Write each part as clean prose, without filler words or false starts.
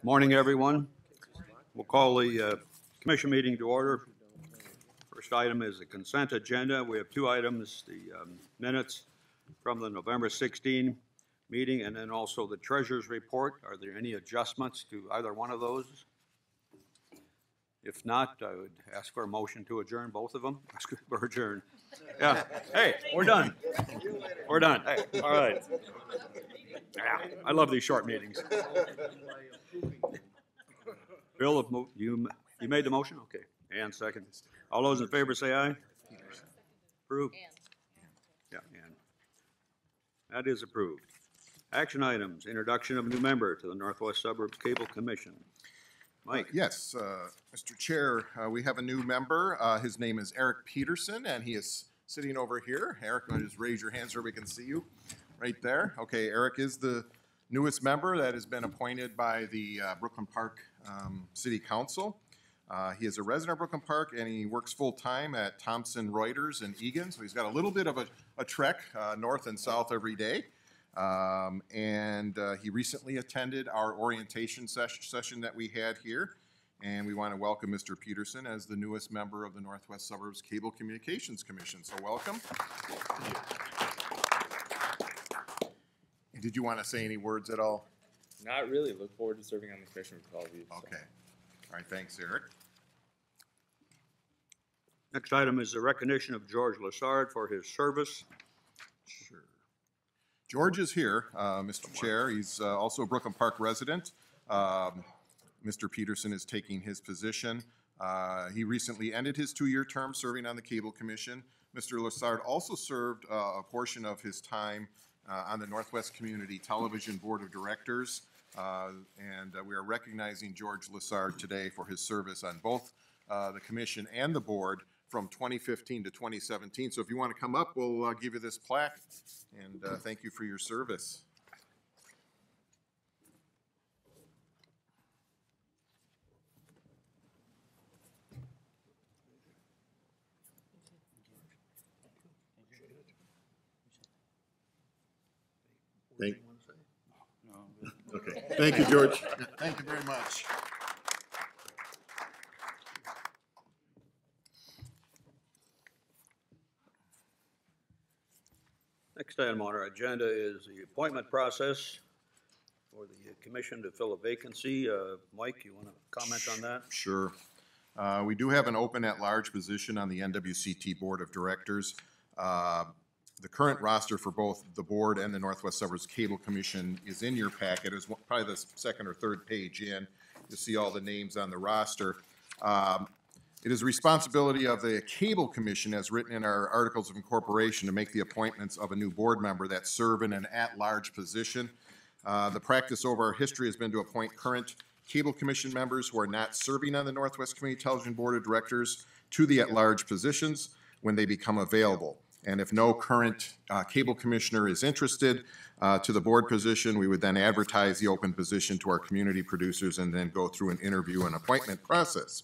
Good morning, everyone. We'll call the commission meeting to order. First item is the consent agenda. We have two items, the minutes from the November 16 meeting and then also the treasurer's report. Are there any adjustments to either one of those? If not, I would ask for a motion to adjourn both of them. Ask for adjourn. Yeah. Hey, we're done. We're done. Hey, all right. Yeah, I love these short meetings. Bill, you made the motion? Okay. And second. All those in favor say aye. Approved. Yeah, and that is approved. Action items, introduction of a new member to the Northwest Suburbs Cable Commission. Mike. Yes, Mr. Chair, we have a new member. His name is Eric Peterson, and he is sitting over here. Eric, just raise your hand so we can see you right there. Okay, Eric is the newest member that has been appointed by the Brooklyn Park City Council. He is a resident of Brooklyn Park, and he works full-time at Thomson Reuters in Egan, so he's got a little bit of a trek north and south every day. He recently attended our orientation session that we had here, and we want to welcome Mr. Peterson as the newest member of the Northwest Suburbs Cable Communications Commission. So welcome. Did you want to say any words at all? Not really. Look forward to serving on the commission with all of you. So. Okay. All right. Thanks, Eric. Next item is the recognition of George Lessard for his service. Sure. George is here, Mr. Chair. He's also a Brooklyn Park resident. Mr. Peterson is taking his position. He recently ended his 2-year term serving on the Cable Commission. Mr. Lessard also served a portion of his time on the Northwest Community Television Board of Directors. We are recognizing George Lessard today for his service on both the commission and the board from 2015 to 2017. So if you want to come up, we'll give you this plaque, and thank you for your service. Okay. Thank you, George. Thank you very much. Next item on our agenda is the appointment process for the commission to fill a vacancy. Mike, you want to comment on that? Sure. We do have an open at-large position on the NWCT Board of Directors. The current roster for both the board and the Northwest Suburbs Cable Commission is in your packet. It's probably the second or third page in. You'll see all the names on the roster. It is the responsibility of the Cable Commission, as written in our Articles of Incorporation, to make the appointments of a new board member that serve in an at-large position. The practice over our history has been to appoint current Cable Commission members who are not serving on the Northwest Community Television Board of Directors to the at-large positions when they become available. And if no current cable commissioner is interested to the board position, we would then advertise the open position to our community producers and then go through an interview and appointment process.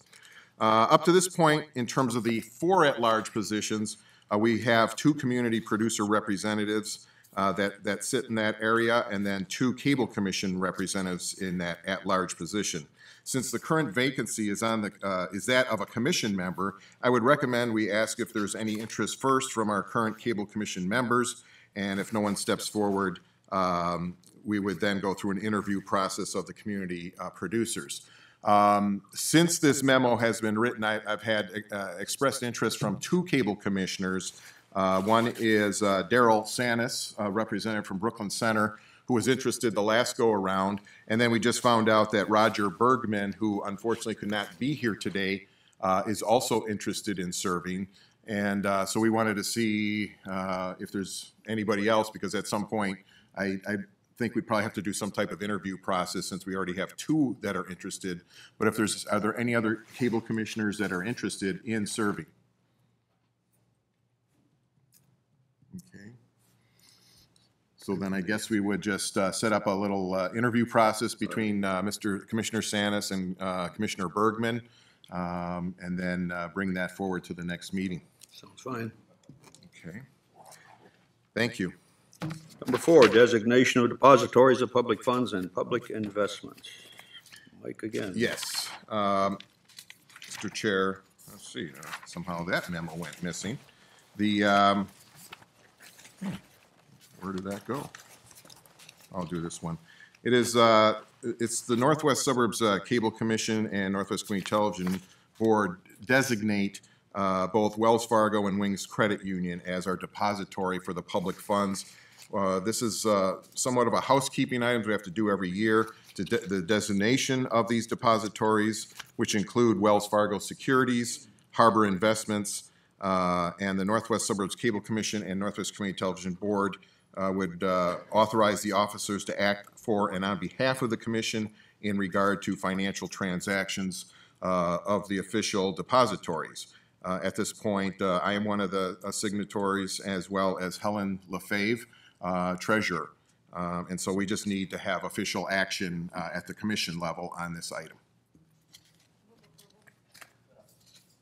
Up to this point, in terms of the 4 at-large positions, we have 2 community producer representatives that sit in that area, and then 2 cable commission representatives in that at-large position. Since the current vacancy is that of a commission member, I would recommend we ask if there's any interest first from our current cable commission members, and if no one steps forward, we would then go through an interview process of the community producers. Since this memo has been written, I've had expressed interest from 2 cable commissioners. One is Daryl Sanis, a representative from Brooklyn Center, who was interested the last go-around. And then we just found out that Roger Bergman, who unfortunately could not be here today, is also interested in serving. And so we wanted to see if there's anybody else, because at some point I think we probably have to do some type of interview process since we already have 2 that are interested. But if are there any other cable commissioners that are interested in serving? Okay. So then I guess we would just set up a little interview process between Commissioner Sanis and Commissioner Bergman, and then bring that forward to the next meeting. Sounds fine. Okay. Thank you. Number 4, designation of depositories of public funds and public investments. Mike again. Yes. Mr. Chair, let's see, somehow that memo went missing. The, where did that go? I'll do this one. It is, it's the Northwest Suburbs Cable Commission and Northwest Community Television Board designate both Wells Fargo and Wings Credit Union as our depository for the public funds. This is somewhat of a housekeeping item we have to do every year. The designation of these depositories, which include Wells Fargo Securities, Harbor Investments, and the Northwest Suburbs Cable Commission and Northwest Community Television Board would authorize the officers to act for and on behalf of the commission in regard to financial transactions of the official depositories. At this point, I am one of the signatories, as well as Helen Lefebvre, treasurer. And so we just need to have official action at the commission level on this item.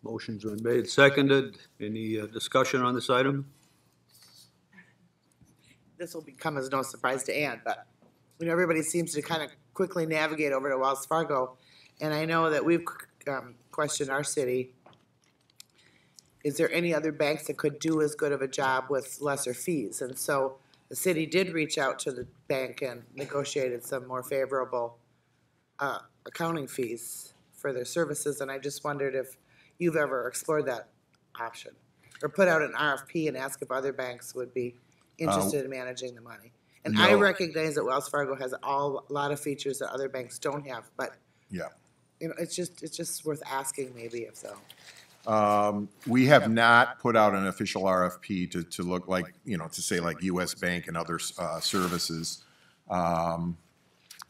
Motion's been made, seconded. Any discussion on this item? This will come as no surprise to Ann, but you know, everybody seems to kind of quickly navigate over to Wells Fargo. And I know that we've questioned our city. Is there any other banks that could do as good of a job with lesser fees? And so the city did reach out to the bank and negotiated some more favorable accounting fees for their services. And I just wondered if you've ever explored that option or put out an RFP and ask if other banks would be interested in managing the money. And I No. recognize that Wells Fargo has a lot of features that other banks don't have, but Yeah. you know, it's just worth asking maybe if so. We have not put out an official RFP to look like, you know, to say like US Bank and other services.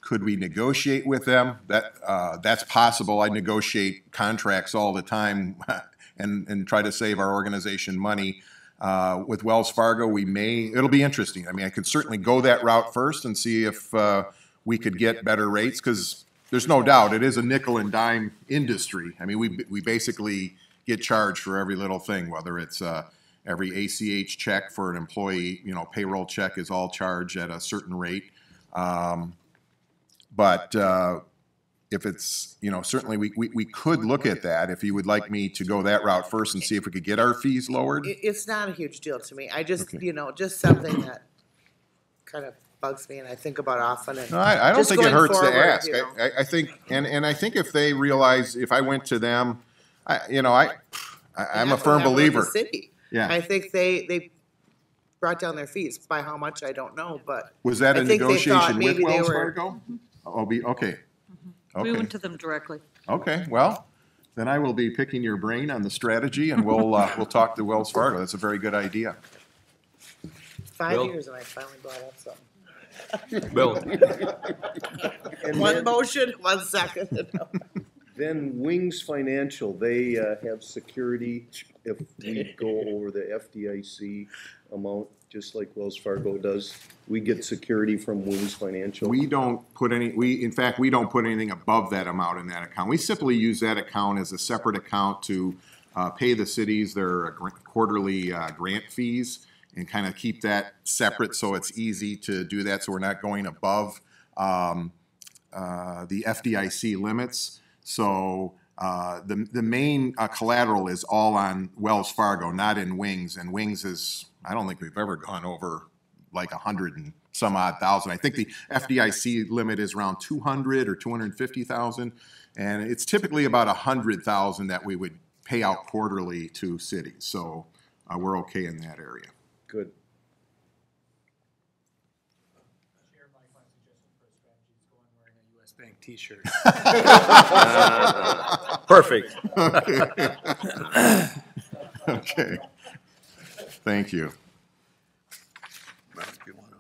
Could we negotiate with them? That's possible. I negotiate contracts all the time and try to save our organization money. With Wells Fargo, it'll be interesting. I mean, I could certainly go that route first and see if we could get better rates, because there's no doubt it is a nickel and dime industry. I mean, we basically get charged for every little thing, whether it's every ACH check for an employee, you know, payroll check is all charged at a certain rate. But if it's, you know, certainly we could look at that if you would like me to go that route first and see if we could get our fees lowered. It's not a huge deal to me. I just, Okay. you know, just something that kind of bugs me and I think about often. And No, I don't just think it going hurts to forward, ask. you know. I think, and I think if they realize, if I went to them, I'm a That's firm what happened with believer. the city. Yeah. I think they brought down their fees. By how much, I don't know, but Was that a I think they thought negotiation with maybe they Wells were- Fargo? Okay. We Okay. went to them directly. Okay, well, then I will be picking your brain on the strategy, and we'll talk to Wells Fargo. That's a very good idea. 5 Bill? years and I finally brought up something. Bill? One motion, 1 second. Then Wings Financial, they have security if we go over the FDIC amount, just like Wells Fargo does. We get security from Wings Financial. We don't put in fact, we don't put anything above that amount in that account. We simply use that account as a separate account to pay the cities their quarterly grant fees and kind of keep that separate so it's easy to do that, so we're not going above the FDIC limits. So the main collateral is all on Wells Fargo, not in Wings. And Wings is, I don't think we've ever gone over like 100 and some odd thousand. I think the FDIC limit is around 200 or 250,000. And it's typically about 100,000 that we would pay out quarterly to cities. So we're okay in that area. Good. Chair, my suggestion for a strategy is going wearing a US Bank t-shirt. Perfect. Okay. Thank you. Well, if you want a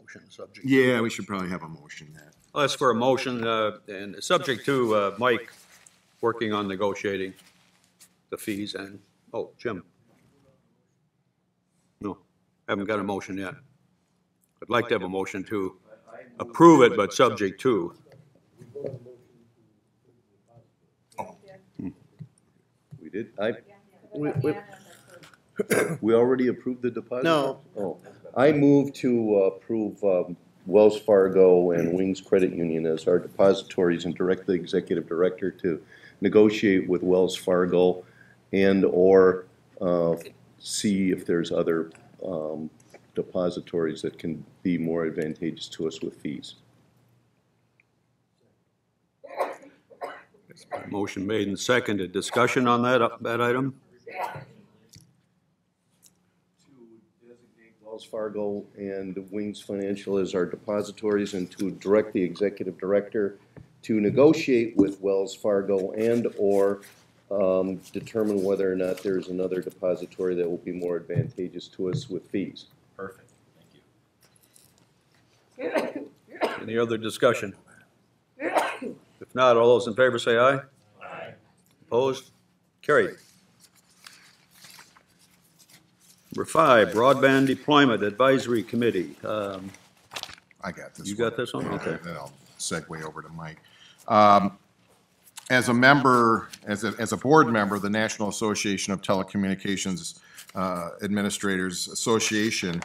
motion subject. Yeah, we should probably have a motion there. I'll ask for a motion, and subject to Mike working on negotiating the fees and, Jim. No, haven't got a motion yet. I'd like to have a motion to approve it, but subject to. We did, We- we already approved the deposit? No. Oh, I move to approve Wells Fargo and Wings Credit Union as our depositories and direct the executive director to negotiate with Wells Fargo and/or see if there's other depositories that can be more advantageous to us with fees. Motion made and seconded. Discussion on that item? Wells Fargo and Wings Financial as our depositories and to direct the executive director to negotiate with Wells Fargo and/or determine whether or not there's another depository that will be more advantageous to us with fees. Perfect, thank you. Any other discussion? If not, all those in favor say aye. Aye. Opposed? Carried. Number 5, Broadband Deployment Advisory Committee. I got this. You got this one? Okay. Then I'll segue over to Mike. As a member, as a board member of the National Association of Telecommunications Administrators Association,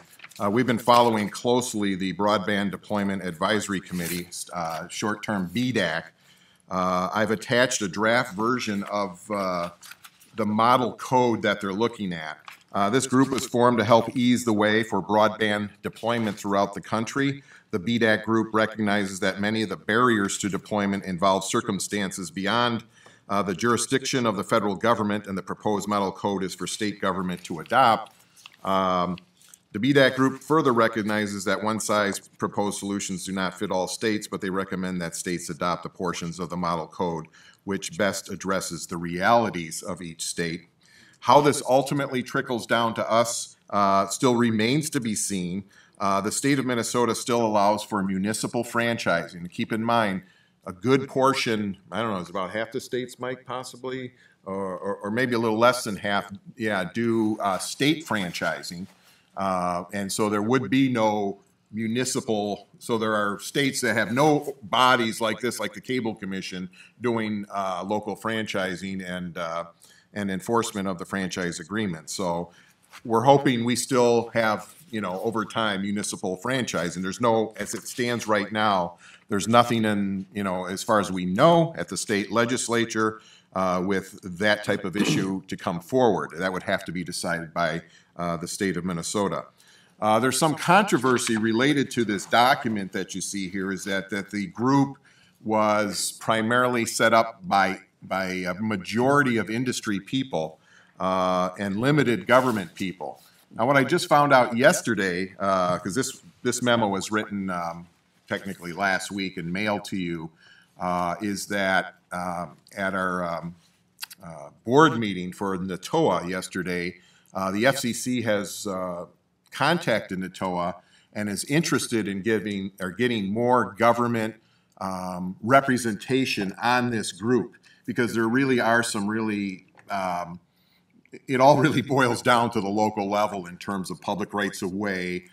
we've been following closely the Broadband Deployment Advisory Committee, short-term BDAC. I've attached a draft version of the model code that they're looking at. This group was formed to help ease the way for broadband deployment throughout the country. The BDAC group recognizes that many of the barriers to deployment involve circumstances beyond the jurisdiction of the federal government, and the proposed model code is for state government to adopt. The BDAC group further recognizes that one-size proposed solutions do not fit all states, but they recommend that states adopt the portions of the model code which best addresses the realities of each state. How this ultimately trickles down to us still remains to be seen. The state of Minnesota still allows for municipal franchising. Keep in mind, a good portion, I don't know, it's about half the states, Mike, possibly, or maybe a little less than half, do state franchising. And so there would be no municipal, so there are states that have no bodies like this, like the Cable Commission, doing local franchising and enforcement of the franchise agreement. So we're hoping we still have, over time, municipal franchising. There's no, as it stands right now, there's nothing in, as far as we know, at the state legislature with that type of issue to come forward. That would have to be decided by the state of Minnesota. There's some controversy related to this document that you see here, is that the group was primarily set up by a majority of industry people and limited government people. Now, what I just found out yesterday, because this memo was written technically last week and mailed to you, is that at our board meeting for NATOA yesterday, the FCC has contacted NATOA and is interested in getting more government representation on this group, because there really are some really, it all really boils down to the local level in terms of public rights of way,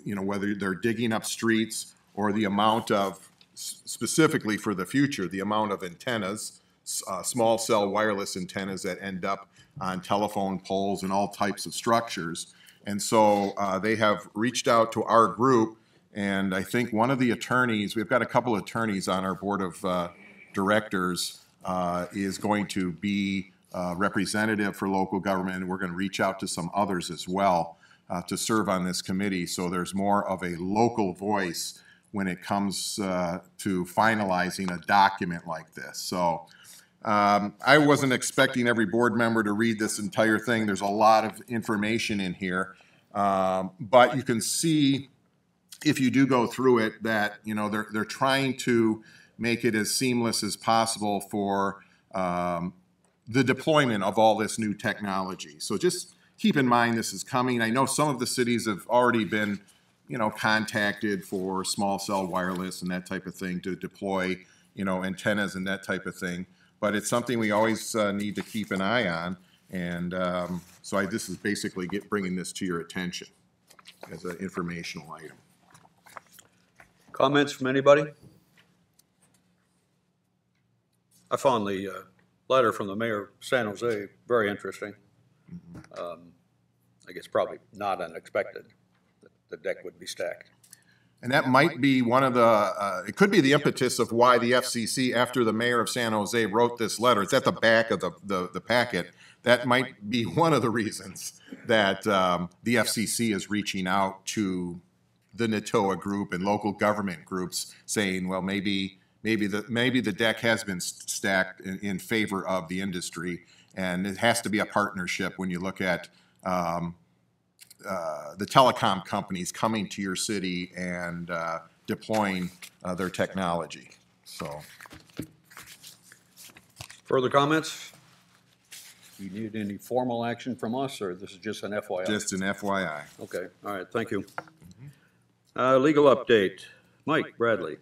whether they're digging up streets or the amount of, specifically for the future, the amount of antennas, small cell wireless antennas that end up on telephone poles and all types of structures. And so they have reached out to our group, and I think one of the attorneys, we've got a couple of attorneys on our board of directors, is going to be representative for local government, and we're going to reach out to some others as well to serve on this committee, so there's more of a local voice when it comes to finalizing a document like this. So I wasn't expecting every board member to read this entire thing. There's a lot of information in here, but you can see, if you do go through it, that they're trying to make it as seamless as possible for the deployment of all this new technology. So just keep in mind this is coming. I know some of the cities have already been contacted for small cell wireless and that type of thing to deploy antennas and that type of thing. But it's something we always need to keep an eye on, and so this is basically bringing this to your attention as an informational item. Comments from anybody? I found the letter from the mayor of San Jose very interesting. I guess probably not unexpected that the deck would be stacked. And that might be one of the, it could be the impetus of why the FCC, after the mayor of San Jose wrote this letter, it's at the back of the packet, that might be one of the reasons that the FCC is reaching out to the NTOA group and local government groups saying, well, maybe the deck has been stacked in favor of the industry, and it has to be a partnership when you look at the telecom companies coming to your city and deploying their technology. So, Further comments? Do you need any formal action from us, or this is just an FYI? just an FYI. Okay, all right, thank you. Legal update. Mike Bradley.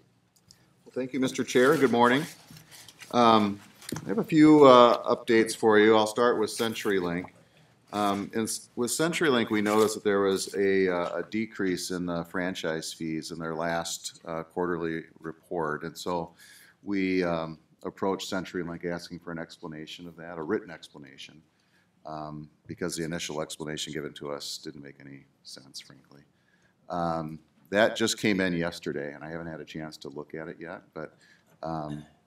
Thank you, Mr. Chair. Good morning. I have a few updates for you. I'll start with CenturyLink. With CenturyLink, we noticed that there was a decrease in the franchise fees in their last quarterly report. And so we approached CenturyLink asking for an explanation of that, a written explanation, because the initial explanation given to us didn't make any sense, frankly. That just came in yesterday, and I haven't had a chance to look at it yet, but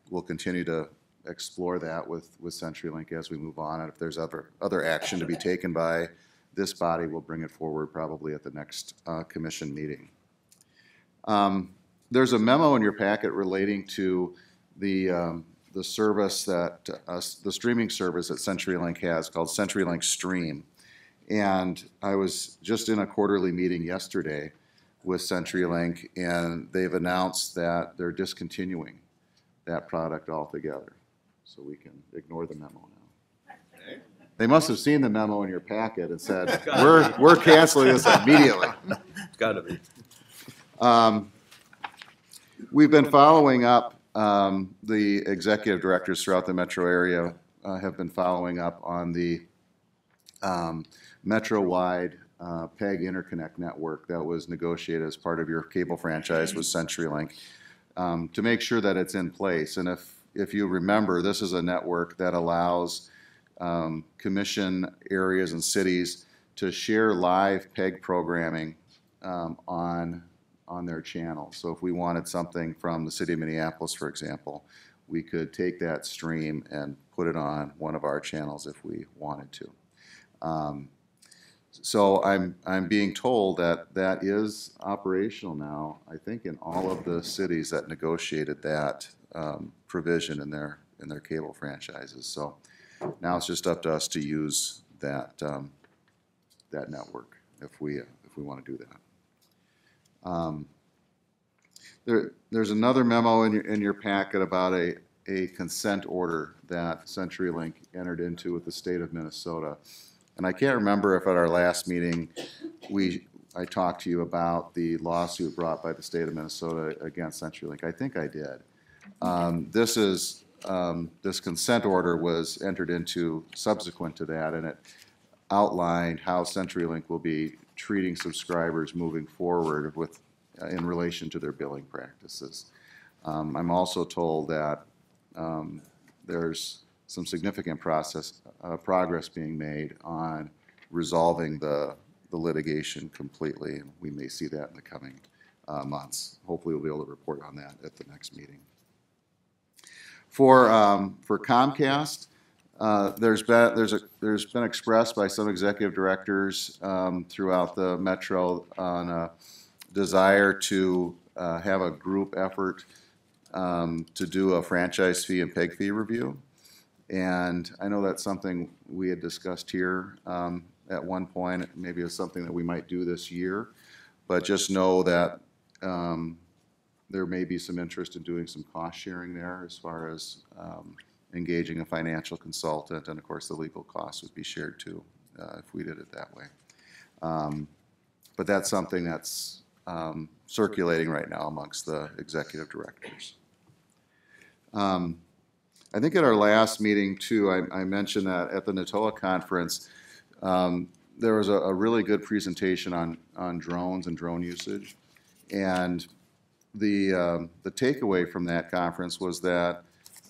we'll continue to explore that with CenturyLink as we move on. And if there's other action to be taken by this body, we'll bring it forward probably at the next commission meeting. There's a memo in your packet relating to the service that the streaming service that CenturyLink has called CenturyLink Stream. And I was just in a quarterly meeting yesterday with CenturyLink, and they've announced that they're discontinuing that product altogether. So we can ignore the memo now. They must have seen the memo in your packet and said, we're canceling this immediately. It's got to be. We've been following up, the executive directors throughout the metro area have been following up on the metro-wide PEG interconnect network that was negotiated as part of your cable franchise with CenturyLink, to make sure that it's in place. And if you remember, this is a network that allows commission areas and cities to share live PEG programming on their channel. So if we wanted something from the city of Minneapolis, for example, we could take that stream and put it on one of our channels if we wanted to. So I'm being told that that is operational now, I think, in all of the cities that negotiated that provision in their cable franchises. So now it's just up to us to use that that network if we want to do that. There's another memo in your packet about a consent order that CenturyLink entered into with the state of Minnesota. And I can't remember if at our last meeting I talked to you about the lawsuit brought by the state of Minnesota against CenturyLink. I think I did. This consent order was entered into subsequent to that, and it outlined how CenturyLink will be treating subscribers moving forward in relation to their billing practices. I'm also told that there's some significant progress being made on resolving the litigation completely, and we may see that in the coming months. Hopefully we'll be able to report on that at the next meeting. For Comcast, there's been expressed by some executive directors throughout the metro on a desire to have a group effort to do a franchise fee and PEG fee review. And I know that's something we had discussed here at one point. Maybe it's something that we might do this year, but just know that there may be some interest in doing some cost sharing there as far as engaging a financial consultant, and of course the legal costs would be shared too if we did it that way. But that's something that's circulating right now amongst the executive directors. I think at our last meeting too, I mentioned that at the NTOA conference, there was a really good presentation on drones and drone usage. And the takeaway from that conference was that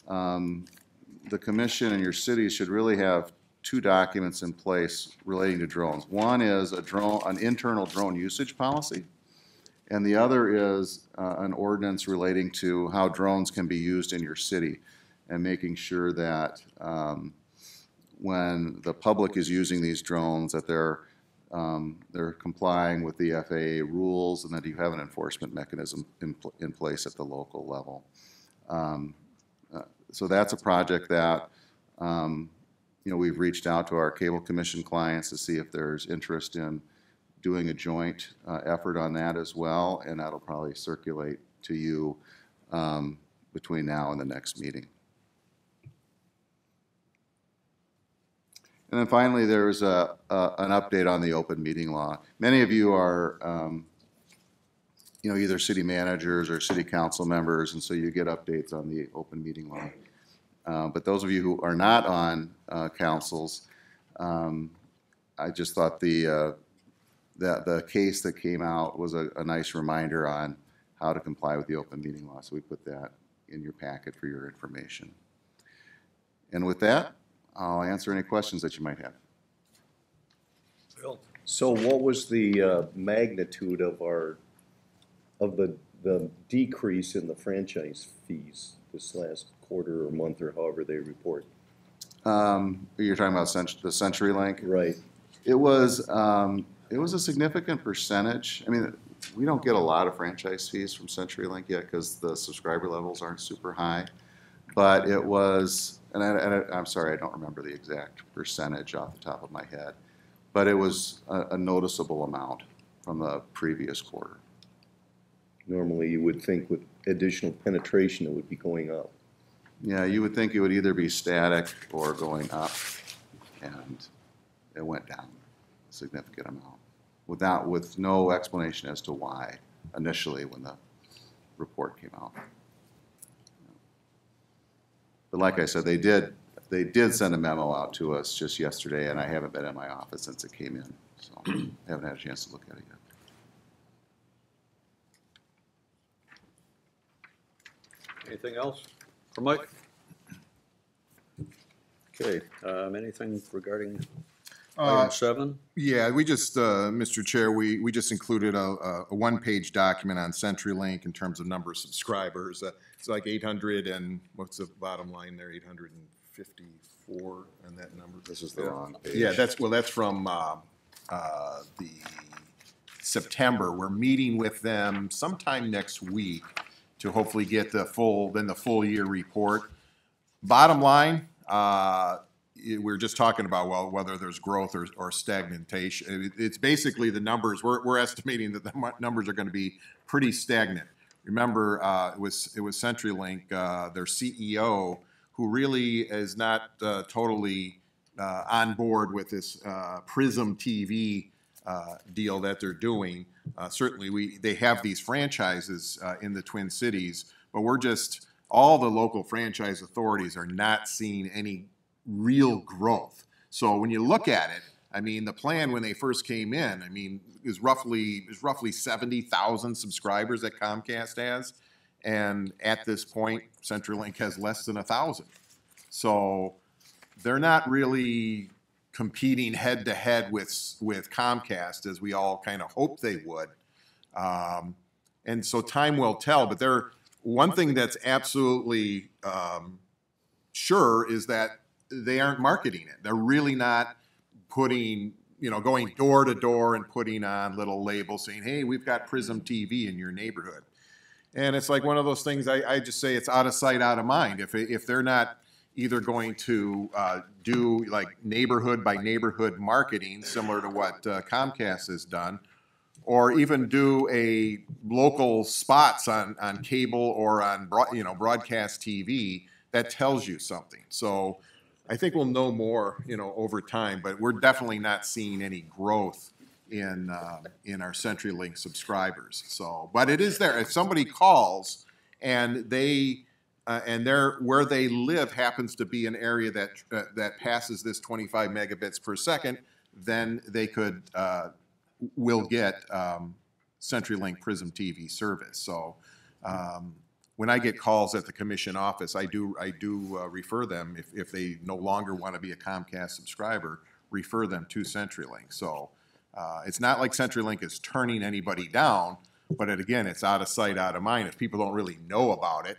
the commission and your cities should really have two documents in place relating to drones. One is an internal drone usage policy, And the other is an ordinance relating to how drones can be used in your city and making sure that when the public is using these drones, that they're complying with the FAA rules and that you have an enforcement mechanism in place at the local level. So that's a project that we've reached out to our cable commission clients to see if there's interest in doing a joint effort on that as well, and that'll probably circulate to you between now and the next meeting. And then finally, there's an update on the open meeting law. Many of you are either city managers or city council members, and so you get updates on the open meeting law. But those of you who are not on councils, I just thought the case that came out was a nice reminder on how to comply with the open meeting law. So we put that in your packet for your information. And with that, I'll answer any questions that you might have. Bill? So what was the magnitude of the decrease in the franchise fees this last quarter or month or however they report? You're talking about the CenturyLink? Right. It was a significant percentage. I mean, we don't get a lot of franchise fees from CenturyLink yet because the subscriber levels aren't super high. But it was, and I'm sorry, I don't remember the exact percentage off the top of my head, but it was a noticeable amount from the previous quarter. Normally, you would think with additional penetration, it would be going up. Yeah, you would think it would either be static or going up, and it went down a significant amount with no explanation as to why initially when the report came out. But like I said, they did send a memo out to us just yesterday, and I haven't been in my office since it came in, so I haven't had a chance to look at it yet. Anything else for Mike? Okay, anything regarding item 7? Yeah, we just, Mr. Chair, we just included a one-page document on CenturyLink in terms of number of subscribers. It's like 800 and, what's the bottom line there, 854 and that number? This is the wrong page. Yeah, that's from the September. We're meeting with them sometime next week to hopefully get the full year report. Bottom line, we're just talking about, well, whether there's growth or stagnation. It's basically the numbers. We're estimating that the numbers are going to be pretty stagnant. Remember, it was CenturyLink, their CEO, who really is not totally on board with this Prism TV deal that they're doing. Certainly, they have these franchises in the Twin Cities, but all the local franchise authorities are not seeing any real growth. So when you look at it, I mean, the plan when they first came in, I mean, is roughly 70,000 subscribers that Comcast has, and at this point, CenturyLink has less than 1,000. So they're not really competing head to head with Comcast as we all kind of hoped they would. And so time will tell. But one thing that's absolutely sure is that they aren't marketing it. They're really not going door to door and putting on little labels saying, hey, we've got Prism TV in your neighborhood. And it's like one of those things, I just say it's out of sight, out of mind. If they're not either going to do like neighborhood by neighborhood marketing, similar to what Comcast has done, or even do a local spots on cable or on broadcast TV, that tells you something. So I think we'll know more, over time, but we're definitely not seeing any growth in our CenturyLink subscribers. So, but it is there. If somebody calls and where they live happens to be an area that passes this 25 megabits per second, then they will get CenturyLink Prism TV service. So when I get calls at the commission office, I do refer them, if they no longer want to be a Comcast subscriber, refer them to CenturyLink. So it's not like CenturyLink is turning anybody down, But again, it's out of sight, out of mind. If people don't really know about it,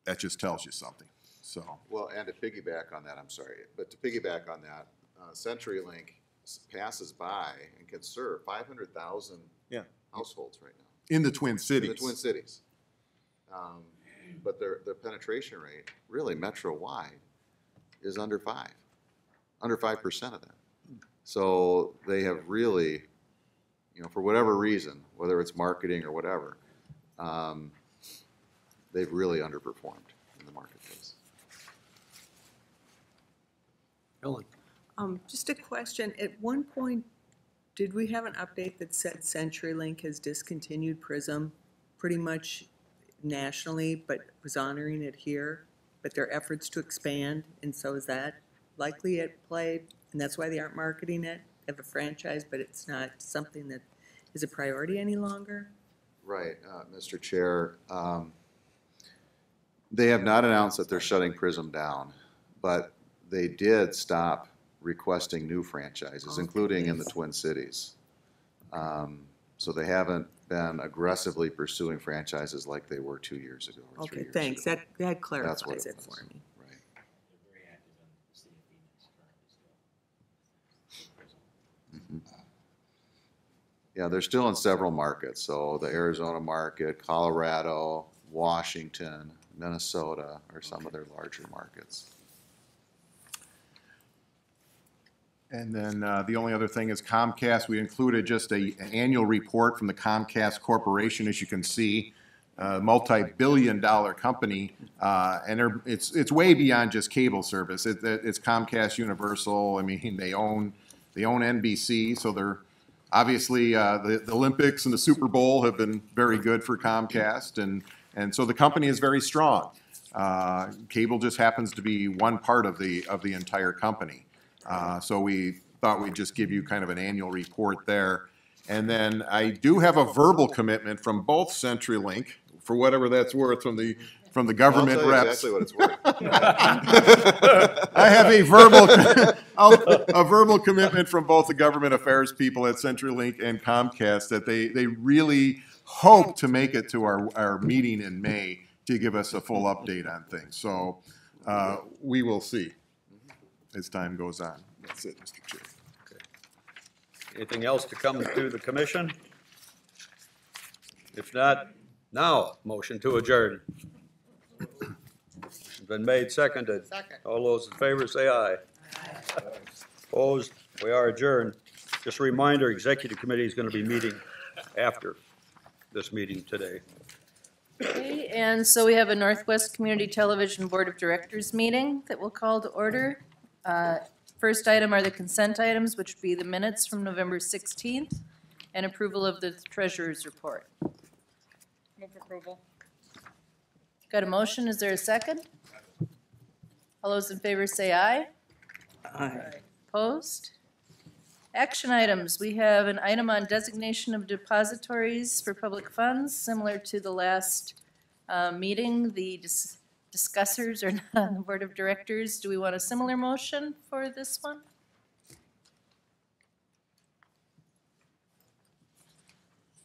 that just tells you something, so. Well, and to piggyback on that, I'm sorry, but to piggyback on that, CenturyLink passes by and can serve 500,000 Yeah. households right now. In the Twin Cities. In the Twin Cities. But their penetration rate, really metro-wide, is under 5% of that. So they have really, you know, for whatever reason, whether it's marketing or whatever, they've really underperformed in the marketplace. Ellen? Just a question. At one point, did we have an update that said CenturyLink has discontinued Prism pretty much nationally, but was honoring it here? But their efforts to expand, and so is that likely at play? And that's why they aren't marketing it? They have a franchise, but it's not something that is a priority any longer? Right, Mr. Chair. They have not announced that they're shutting Prism down, but they did stop requesting new franchises, including in the Twin Cities. So they haven't been aggressively pursuing franchises like they were 2 years ago or 3 Okay, years thanks. ago. That That's what clarifies it was. for me. Right. Mhm. Yeah, they're still in several markets. So the Arizona market, Colorado, Washington, Minnesota are some of their larger markets. And then the only other thing is Comcast. We included just an annual report from the Comcast Corporation, as you can see, multi-billion-dollar company, and it's way beyond just cable service. It's Comcast Universal. I mean, they own NBC, so they're obviously the Olympics and the Super Bowl have been very good for Comcast, and so the company is very strong. Cable just happens to be one part of the entire company. So we thought we'd just give you kind of an annual report there. And then I do have a verbal commitment from both CenturyLink, for whatever that's worth, from the government I'll tell you reps. exactly what it's worth. I have a verbal commitment from both the government affairs people at CenturyLink and Comcast that they really hope to make it to our meeting in May to give us a full update on things. So we will see as time goes on. That's it, Mr. Chair. Anything else to come to the commission? If not, now, motion to adjourn. It's been made, seconded. Second. All those in favor say aye. Opposed? We are adjourned. Just a reminder, executive committee is going to be meeting after this meeting today. Okay, and so we have a Northwest Community Television Board of Directors meeting that we'll call to order. First item are the consent items, which would be the minutes from November 16th and approval of the treasurer's report. Move approval. Got a motion? Is there a second? All those in favor say aye. Aye. Opposed? Action items. We have an item on designation of depositories for public funds, similar to the last meeting. The discussers are not on the board of directors. Do we want a similar motion for this one?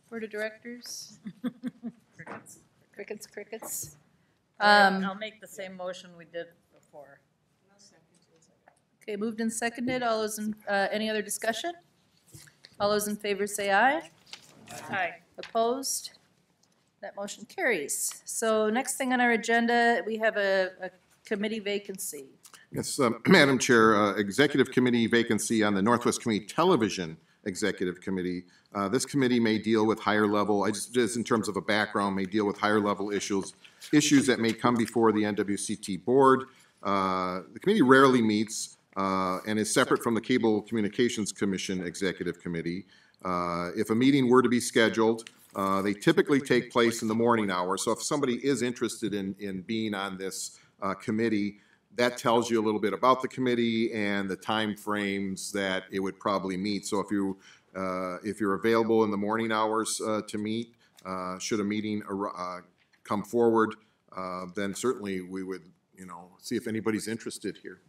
Board of directors? Crickets. Crickets. I'll make the same motion we did before. Okay, moved and seconded. All those in, any other discussion? All those in favor say aye. Aye. Opposed? That motion carries. So next thing on our agenda, we have a committee vacancy. Yes, Madam Chair, Executive Committee vacancy on the Northwest Community Television Executive Committee. This committee may deal with higher level, just in terms of a background, may deal with higher level issues that may come before the NWCT board. The committee rarely meets and is separate from the Cable Communications Commission Executive Committee. If a meeting were to be scheduled, they typically take place in the morning hour. So if somebody is interested in being on this committee, that tells you a little bit about the committee and the time frames that it would probably meet. So if you're available in the morning hours to meet, should a meeting come forward, then certainly we would, see if anybody's interested here.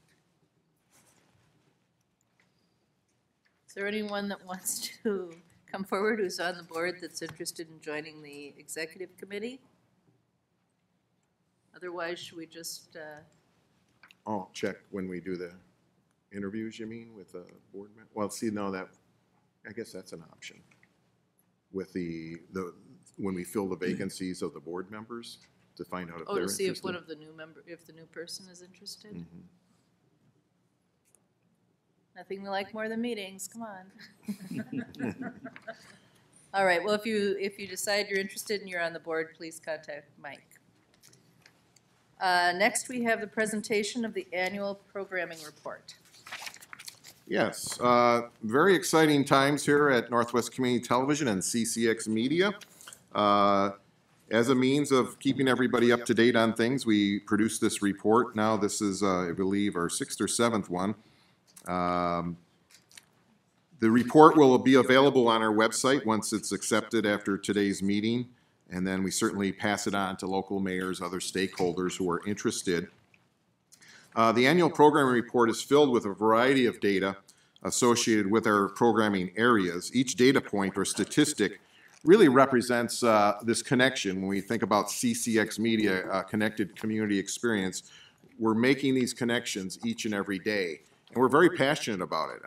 Is there anyone that wants to come forward who's on the board that's interested in joining the executive committee? Otherwise, should we just, Oh, check when we do the interviews, you mean, with the board member? Well, see, no, I guess that's an option. With when we fill the vacancies of the board members, to find out if they're to see interested. if one of the if the new person is interested? Mhm. Nothing we like more than meetings, come on. All right, well, if you decide you're interested and you're on the board, please contact Mike. Next, we have the presentation of the annual programming report. Yes, very exciting times here at Northwest Community Television and CCX Media. As a means of keeping everybody up to date on things, we produced this report. Now this is, I believe, our 6th or 7th one. The report will be available on our website once it's accepted after today's meeting, and then we certainly pass it on to local mayors, other stakeholders who are interested. The annual programming report is filled with a variety of data associated with our programming areas. Each data point or statistic really represents this connection. When we think about CCX Media, Connected Community Experience, we're making these connections each and every day, and we're very passionate about it.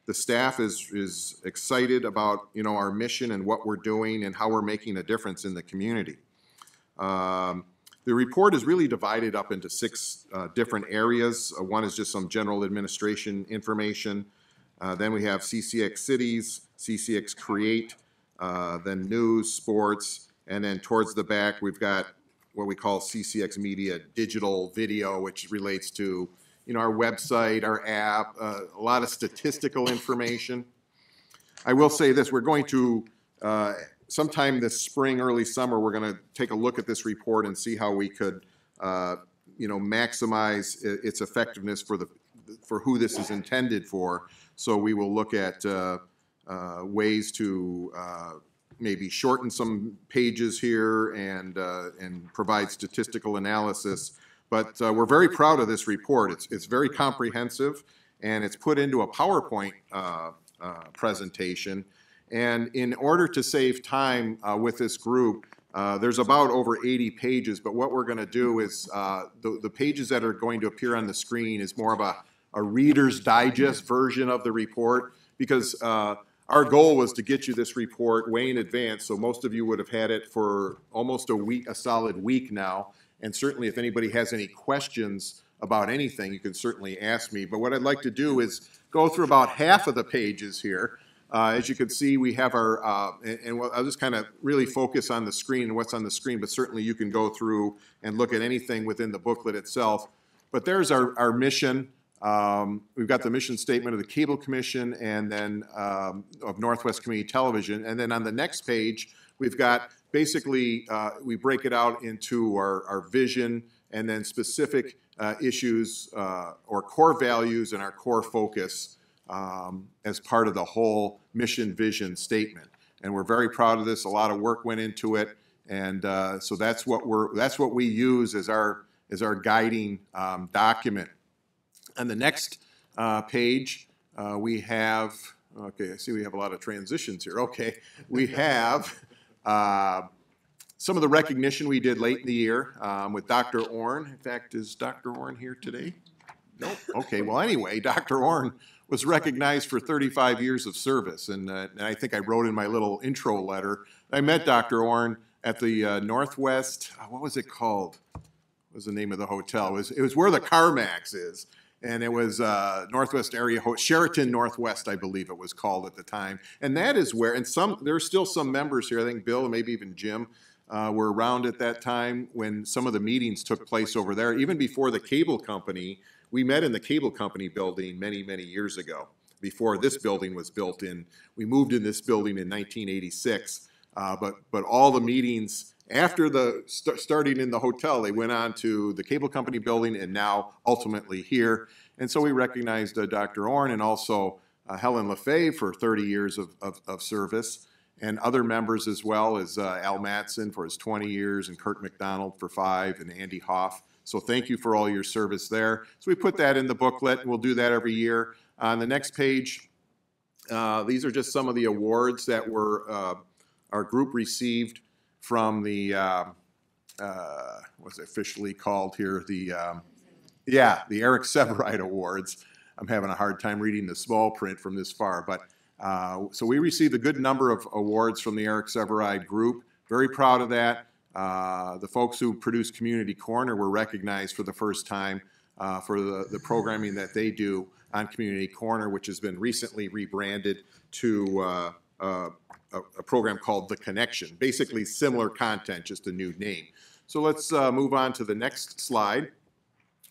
The staff is excited about, you know, our mission and what we're doing and how we're making a difference in the community. The report is really divided up into 6 different areas. One is just some general administration information. Then we have CCX Cities, CCX Create, then news, sports, and then towards the back we've got what we call CCX Media Digital Video, which relates to, you know, our website, our app, a lot of statistical information. I will say this, we're going to, sometime this spring, early summer, we're going to take a look at this report and see how we could, you know, maximize its effectiveness for who this is intended for. So we will look at ways to maybe shorten some pages here and provide statistical analysis. But we're very proud of this report. It's very comprehensive, and it's put into a PowerPoint presentation. And in order to save time with this group, there's about over 80 pages, but what we're going to do is the pages that are going to appear on the screen is more of a Reader's Digest version of the report, because our goal was to get you this report way in advance, so most of you would have had it for almost a week, a solid week now. And certainly if anybody has any questions about anything, you can certainly ask me. But what I'd like to do is go through about half of the pages here. As you can see, we have our, and I'll just kind of really focus on the screen and what's on the screen, but certainly you can go through and look at anything within the booklet itself. But there's our mission. We've got the mission statement of the Cable Commission and then of Northwest Community Television. And then on the next page, we've got basically, we break it out into our vision and then specific issues or core values and our core focus as part of the whole mission vision statement. And we're very proud of this. A lot of work went into it. And so that's what we use as our guiding document. On the next page, we have, okay, I see we have a lot of transitions here. Okay, we have some of the recognition we did late in the year with Dr. Orn. In fact, is Dr. Orn here today? Nope. Okay, well, anyway, Dr. Orn was recognized for 35 years of service. And I think I wrote in my little intro letter, I met Dr. Orn at the Northwest, what was it called? What was the name of the hotel? It was where the CarMax is. And it was Northwest Area, Sheraton Northwest, I believe it was called at the time. And that is where, and there's still some members here, I think Bill and maybe even Jim were around at that time when some of the meetings took place over there. Even before the cable company, we met in the cable company building many, many years ago. Before this building was built in, we moved in this building in 1986. But all the meetings after starting in the hotel, they went on to the cable company building and now ultimately here. And so we recognized Dr. Orn and also Helen LaFay for 30 years of service, and other members as well as Al Matson for his 20 years and Kurt McDonald for 5 and Andy Hoff. So thank you for all your service there. So we put that in the booklet, and we'll do that every year. On the next page, These are just some of the awards that were our group received from the what's it officially called here? The Eric Severide Awards. I'm having a hard time reading the small print from this far, but so we received a good number of awards from the Eric Severide group. Very proud of that. The folks who produced Community Corner were recognized for the first time for the programming that they do on Community Corner, which has been recently rebranded to a program called The Connection. Basically similar content, just a new name. So let's move on to the next slide,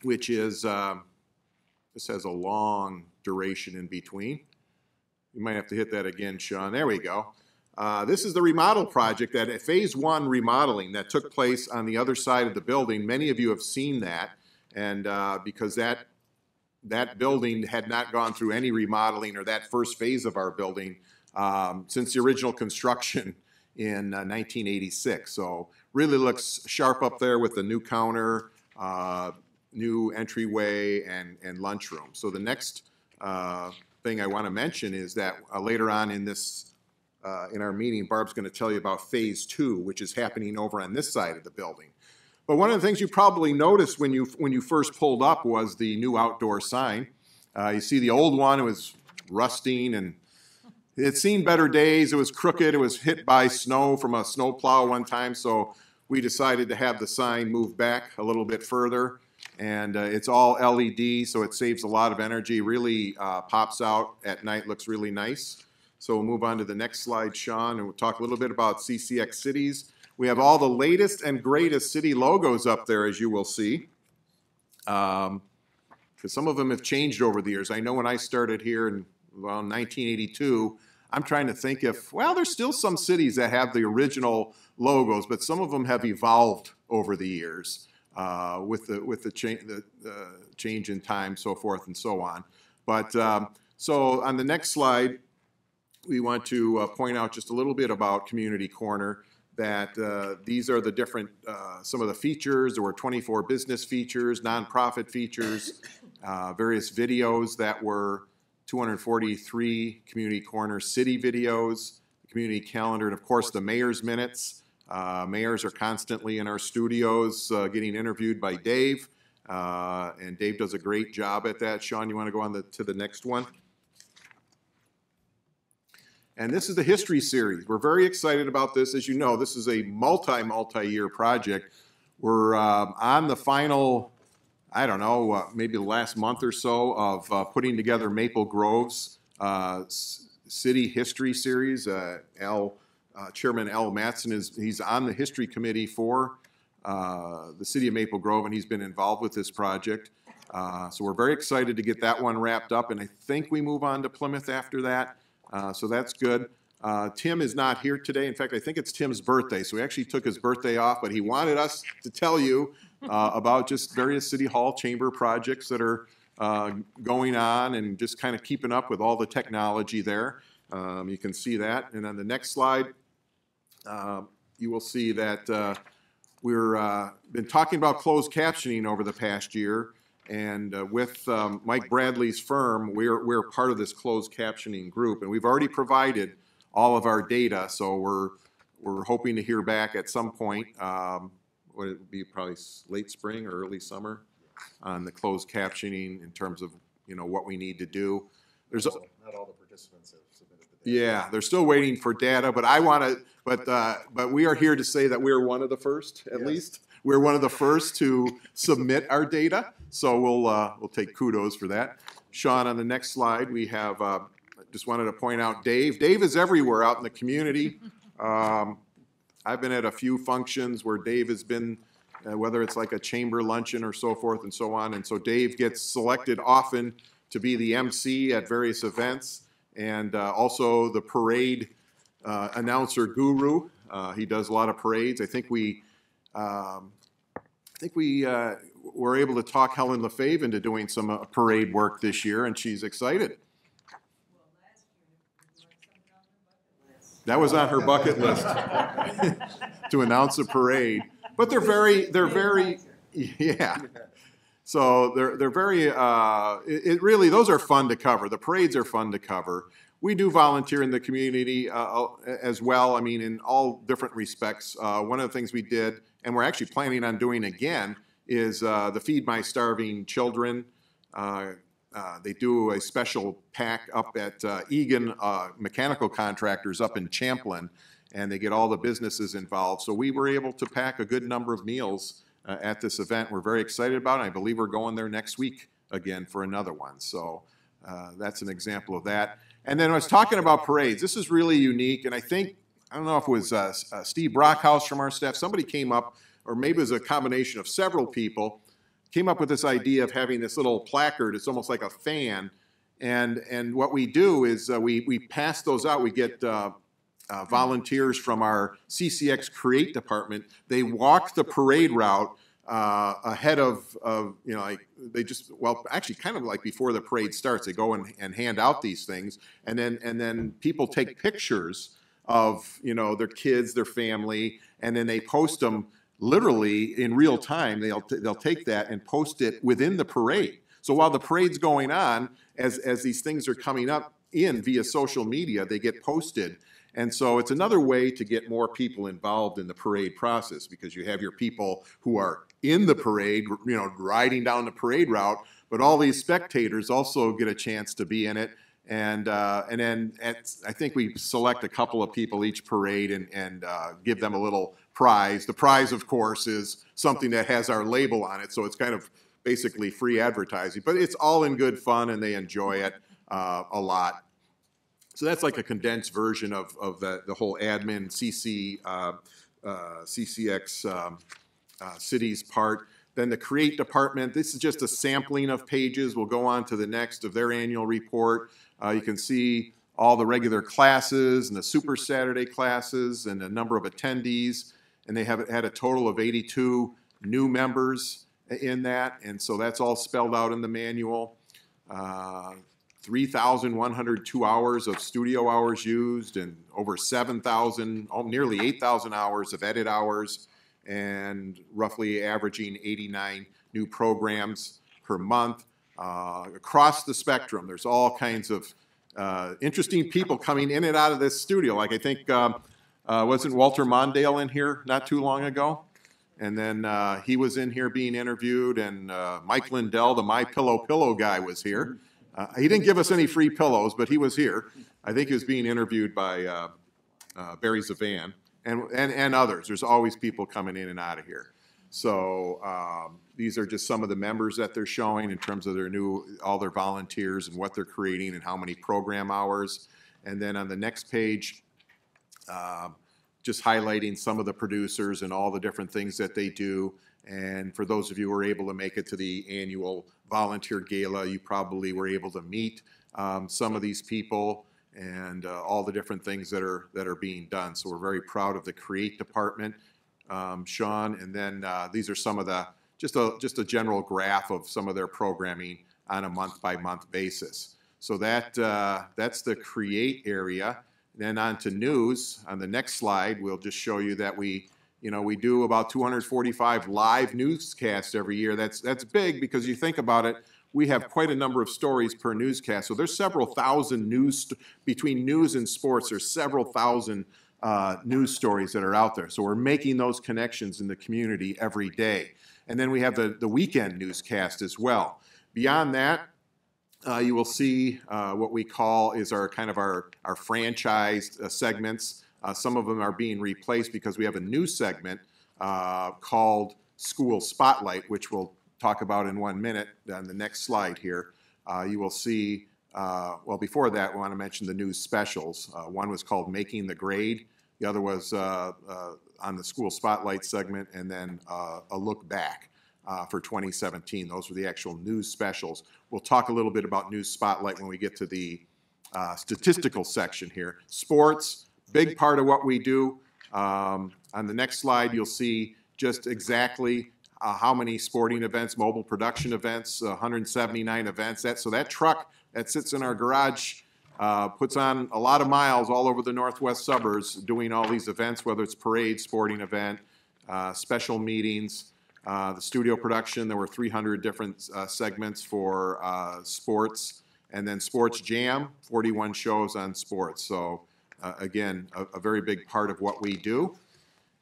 which is, this has a long duration in between. You might have to hit that again, Sean. There we go. This is the remodel project, that phase 1 remodeling that took place on the other side of the building. Many of you have seen that, and because that building had not gone through any remodeling, or that first phase of our building, since the original construction in 1986. So really looks sharp up there with the new counter, new entryway, and lunchroom. So the next thing I want to mention is that later on in this in our meeting, Barb's going to tell you about phase 2, which is happening over on this side of the building. But one of the things you probably noticed when you first pulled up was the new outdoor sign. You see the old one, it was rusting and it had seen better days. It was crooked. It was hit by snow from a snow plow one time. So we decided to have the sign move back a little bit further. And it's all LED, so it saves a lot of energy. Really pops out at night, looks really nice. So we'll move on to the next slide, Sean, and we'll talk a little bit about CCX Cities. We have all the latest and greatest city logos up there, as you will see. Because some of them have changed over the years. I know when I started here in 1982, I'm trying to think if, well, there's still some cities that have the original logos, but some of them have evolved over the years with the change in time, so forth and so on. But so on the next slide, we want to point out just a little bit about Community Corner, that these are the different, some of the features. There were 24 business features, nonprofit features, various videos that were 243 Community Corner city videos, the community calendar, and of course the mayor's minutes. Mayors are constantly in our studios getting interviewed by Dave, and Dave does a great job at that. Sean, you want to go on to the next one? And this is the history series. We're very excited about this. As you know, this is a multi-year project. We're on the final, I don't know, maybe the last month or so of putting together Maple Grove's city history series. Chairman Al Matson he's on the history committee for the city of Maple Grove, and he's been involved with this project. So we're very excited to get that one wrapped up, and I think we move on to Plymouth after that. So that's good. Tim is not here today. In fact, I think it's Tim's birthday, so he actually took his birthday off, but he wanted us to tell you about just various city hall chamber projects that are going on, and just kind of keeping up with all the technology there. You can see that. And on the next slide, you will see that we're been talking about closed captioning over the past year. And with Mike Bradley's firm, we're part of this closed captioning group, and we've already provided all of our data. So we're hoping to hear back at some point. Would it be probably late spring or early summer on the closed captioning in terms of what we need to do? There's not all the participants have submitted the data. Yeah, they're still waiting for data, but I want to. But we are here to say that we're one of the first, at least. We're one of the first to submit our data, so we'll take kudos for that. Sean, on the next slide, we have, just wanted to point out Dave. Dave is everywhere out in the community. I've been at a few functions where Dave has been, whether it's like a chamber luncheon or so forth and so on, and so Dave gets selected often to be the MC at various events, and also the parade announcer guru. He does a lot of parades. I think we were able to talk Helen LaFave into doing some parade work this year, and she's excited. That was on her bucket list to announce a parade. But they're very, yeah. So they're very, it really, those are fun to cover. The parades are fun to cover. we do volunteer in the community as well. I mean, in all different respects. One of the things we did, and we're actually planning on doing again, is the Feed My Starving Children. They do a special pack up at Egan Mechanical Contractors up in Champlin, and they get all the businesses involved. So we were able to pack a good number of meals at this event. We're very excited about it. I believe we're going there next week again for another one. So that's an example of that. And then I was talking about parades. This is really unique, and I think, I don't know if it was Steve Brockhouse from our staff, somebody came up, or maybe it was a combination of several people, came up with this idea of having this little placard. It's almost like a fan. And what we do is we pass those out. We get volunteers from our CCX Create department. They walk the parade route ahead of you know, like they just, well, actually kind of like before the parade starts, they go and hand out these things. And then people take pictures of, you know, their kids, their family, and then they post them literally in real time. They'll take that and post it within the parade. So while the parade's going on, as these things are coming up in via social media, they get posted. And so it's another way to get more people involved in the parade process, because you have your people who are in the parade, you know, riding down the parade route, but all these spectators also get a chance to be in it. And then I think we select a couple of people each parade and give them a little prize. The prize, of course, is something that has our label on it, so it's kind of basically free advertising. But it's all in good fun, and they enjoy it a lot. So that's like a condensed version of the whole admin CCX cities part. Then the Create department, this is just a sampling of pages. We'll go on to the next of their annual report. You can see all the regular classes and the Super Saturday classes and the number of attendees. And they have had a total of 82 new members in that. And so that's all spelled out in the manual. 3,102 hours of studio hours used, and over 7,000, nearly 8,000 hours of edit hours, and roughly averaging 89 new programs per month. Across the spectrum, there's all kinds of interesting people coming in and out of this studio. Like I think, wasn't Walter Mondale in here not too long ago? And then he was in here being interviewed, and Mike Lindell, the My Pillow guy, was here. He didn't give us any free pillows, but he was here. I think he was being interviewed by Barry Zavan and others. There's always people coming in and out of here. So these are just some of the members that they're showing in terms of all their volunteers and what they're creating and how many program hours. And then on the next page, just highlighting some of the producers and all the different things that they do. And for those of you who were able to make it to the annual volunteer gala, you probably were able to meet some of these people and all the different things that are being done. So we're very proud of the Create department, Sean. And then these are some of the just a general graph of some of their programming on a month-by-month basis. So that's the Create area. Then on to news. On the next slide, we'll just show you that we do about 245 live newscasts every year. That's big, because you think about it, we have quite a number of stories per newscast. So there's several thousand between news and sports, there's several thousand news stories that are out there. So we're making those connections in the community every day. And then we have the weekend newscast as well. Beyond that, you will see what we call is our franchised segments. Some of them are being replaced because we have a new segment called School Spotlight, which we'll talk about in 1 minute on the next slide here. You will see, well, before that, we want to mention the news specials. One was called Making the Grade. The other was on the School Spotlight segment, and then a look back for 2017. Those were the actual news specials. We'll talk a little bit about News Spotlight when we get to the statistical section here. Sports, big part of what we do. On the next slide, you'll see just exactly how many sporting events, mobile production events, 179 events. So that truck that sits in our garage puts on a lot of miles all over the northwest suburbs doing all these events, whether it's parade, sporting event, special meetings. The studio production, there were 300 different segments for sports. And then Sports Jam, 41 shows on sports. So again, a very big part of what we do.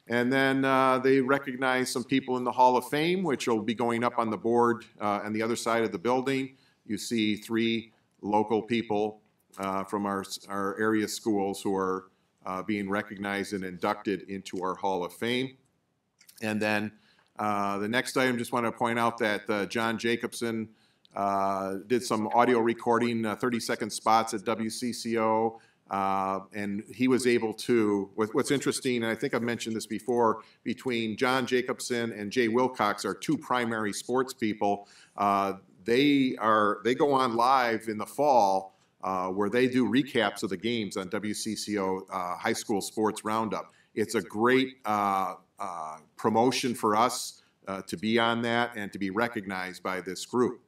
And then they recognize some people in the Hall of Fame, which will be going up on the board on the other side of the building. You see 3 local people from our area schools who are being recognized and inducted into our Hall of Fame. And then the next item, just want to point out that John Jacobson did some audio recording, 30-second spots at WCCO, and he was able to, what's interesting, and I think I've mentioned this before, between John Jacobson and Jay Wilcox, our 2 primary sports people, they go on live in the fall where they do recaps of the games on WCCO High School Sports Roundup. It's a great promotion for us to be on that and to be recognized by this group.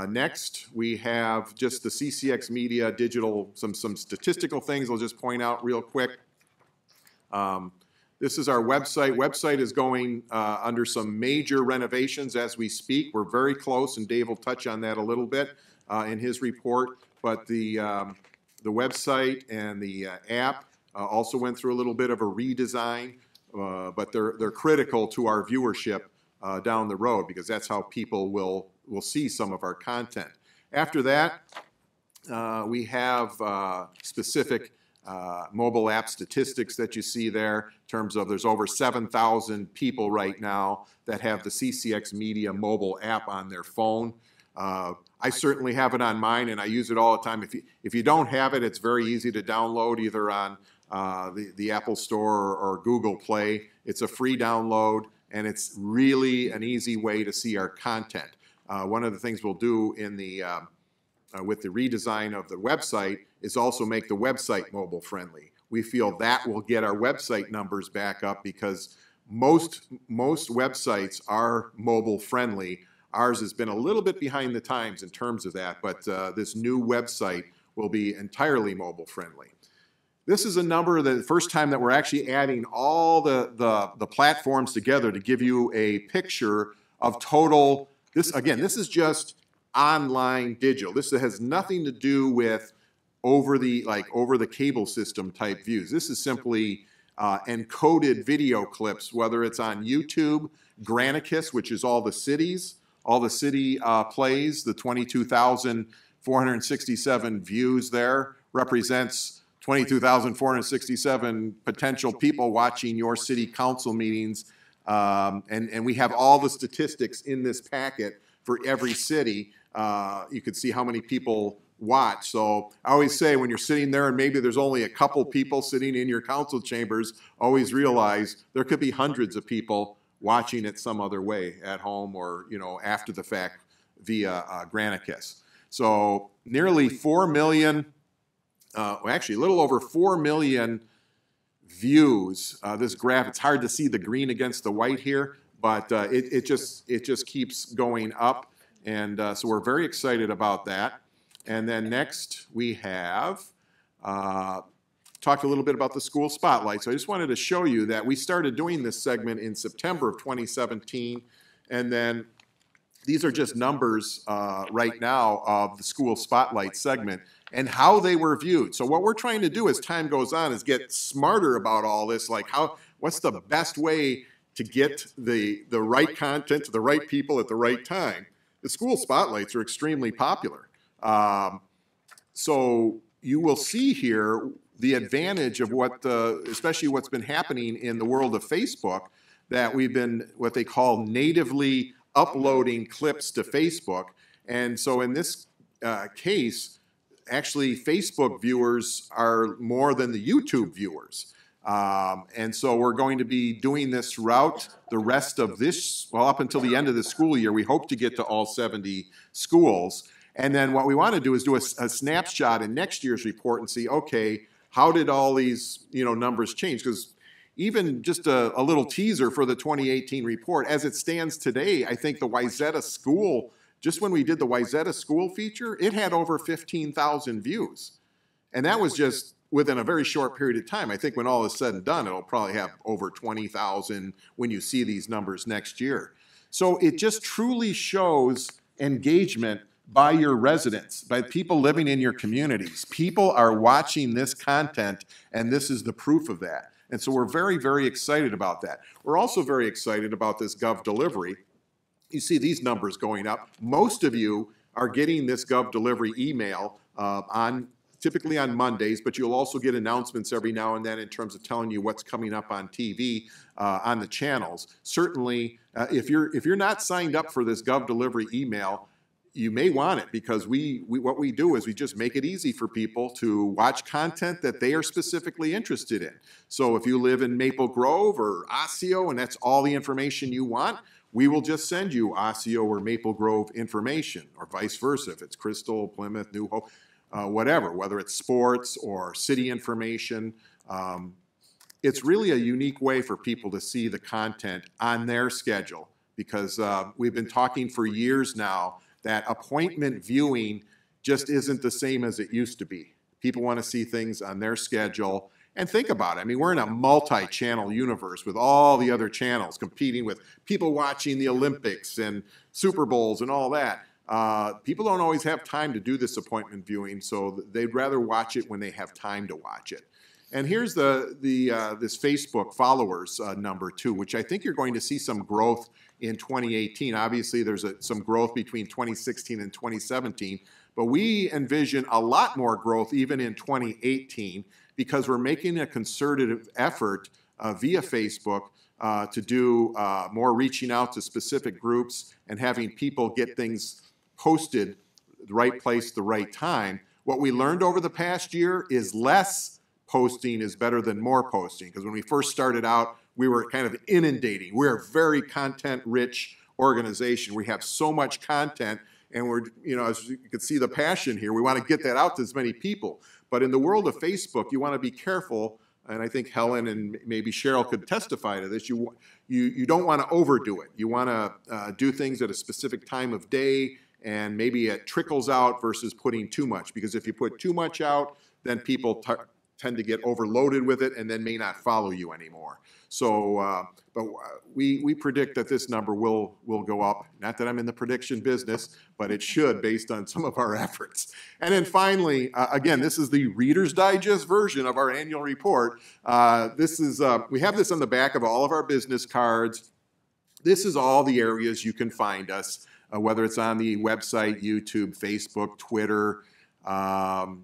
Next, we have just the CCX Media digital, some statistical things I'll just point out real quick. This is our website. Website is going under some major renovations as we speak. We're very close, and Dave will touch on that a little bit in his report. But the website and the app also went through a little bit of a redesign, but they're critical to our viewership down the road, because that's how people will see some of our content. After that, we have specific mobile app statistics that you see there, in terms of there's over 7,000 people right now that have the CCX Media mobile app on their phone. I certainly have it on mine, and I use it all the time. If you don't have it, it's very easy to download either on the Apple Store or Google Play. It's a free download, and it's really an easy way to see our content. One of the things we'll do in the with the redesign of the website is also make the website mobile friendly. We feel that will get our website numbers back up, because most websites are mobile friendly. Ours has been a little bit behind the times in terms of that, but this new website will be entirely mobile friendly. This is a number, the first time that we're actually adding all the platforms together to give you a picture of total. This is just online digital. This has nothing to do with over the cable system type views. This is simply encoded video clips, whether it's on YouTube, Granicus, which is all the city plays, the 22,467 views there represents 22,467 potential people watching your city council meetings. And we have all the statistics in this packet for every city. You can see how many people watch. So I always say, when you're sitting there and maybe there's only a couple people sitting in your council chambers, always realize there could be hundreds of people watching it some other way, at home or after the fact via Granicus. So nearly 4 million, actually a little over 4 million views. This graph, it's hard to see the green against the white here, but it just keeps going up, and so we're very excited about that. And then next we have talked a little bit about the school spotlight. So I just wanted to show you that we started doing this segment in September of 2017, and then these are just numbers right now of the school spotlight segment and how they were viewed. So what we're trying to do as time goes on is get smarter about all this, like what's the best way to get the right content to the right people at the right time. The school spotlights are extremely popular. So you will see here the advantage of especially what's been happening in the world of Facebook, that we've been what they call natively uploading clips to Facebook. And so in this case, actually Facebook viewers are more than the YouTube viewers. And so we're going to be doing this throughout the rest of this, well, up until the end of the school year. We hope to get to all 70 schools. And then what we want to do is do a snapshot in next year's report and see, okay, how did all these numbers change? Because even just a little teaser for the 2018 report, as it stands today, I think the Wayzata School, just when we did the Wayzata School feature, it had over 15,000 views. And that was just within a very short period of time. I think when all is said and done, it'll probably have over 20,000 when you see these numbers next year. So it just truly shows engagement by your residents, by people living in your communities. People are watching this content, and this is the proof of that. And so we're very, very excited about that. We're also very excited about this Gov Delivery. You see these numbers going up. Most of you are getting this Gov Delivery email typically on Mondays, but you'll also get announcements every now and then in terms of telling you what's coming up on TV on the channels. Certainly, if you're not signed up for this Gov Delivery email, you may want it, because what we do is we just make it easy for people to watch content that they are specifically interested in. So if you live in Maple Grove or Osseo and that's all the information you want, we will just send you Osseo or Maple Grove information, or vice versa. If it's Crystal, Plymouth, New Hope, whatever, whether it's sports or city information. It's really a unique way for people to see the content on their schedule, because we've been talking for years now that appointment viewing just isn't the same as it used to be. People want to see things on their schedule. And think about it. I mean, we're in a multi-channel universe with all the other channels competing with people watching the Olympics and Super Bowls and all that. People don't always have time to do this appointment viewing, so they'd rather watch it when they have time to watch it. And here's this Facebook followers number too, which I think you're going to see some growth in 2018. Obviously, there's some growth between 2016 and 2017, but we envision a lot more growth even in 2018, because we're making a concerted effort via Facebook to do more reaching out to specific groups and having people get things posted the right place, the right time. What we learned over the past year is less posting is better than more posting, because when we first started out, we were kind of inundating. We're a very content-rich organization. We have so much content, and we're, as you can see the passion here, we want to get that out to as many people. But in the world of Facebook, you want to be careful, and I think Helen and maybe Cheryl could testify to this. You don't want to overdo it. You want to do things at a specific time of day, and maybe it trickles out versus putting too much. Because if you put too much out, then people tend to get overloaded with it and then may not follow you anymore. So, but we predict that this number will go up. Not that I'm in the prediction business, but it should, based on some of our efforts. And then finally, again, this is the Reader's Digest version of our annual report. We have this on the back of all of our business cards. This is all the areas you can find us, whether it's on the website, YouTube, Facebook, Twitter, Comcast,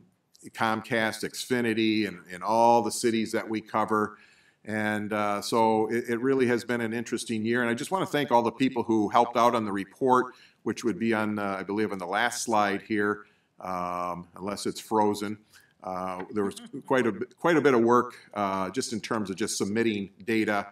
Xfinity, and all the cities that we cover. And so it really has been an interesting year. And I just want to thank all the people who helped out on the report, which would be on, I believe, on the last slide here, unless it's frozen. There was quite a bit of work just in terms of just submitting data.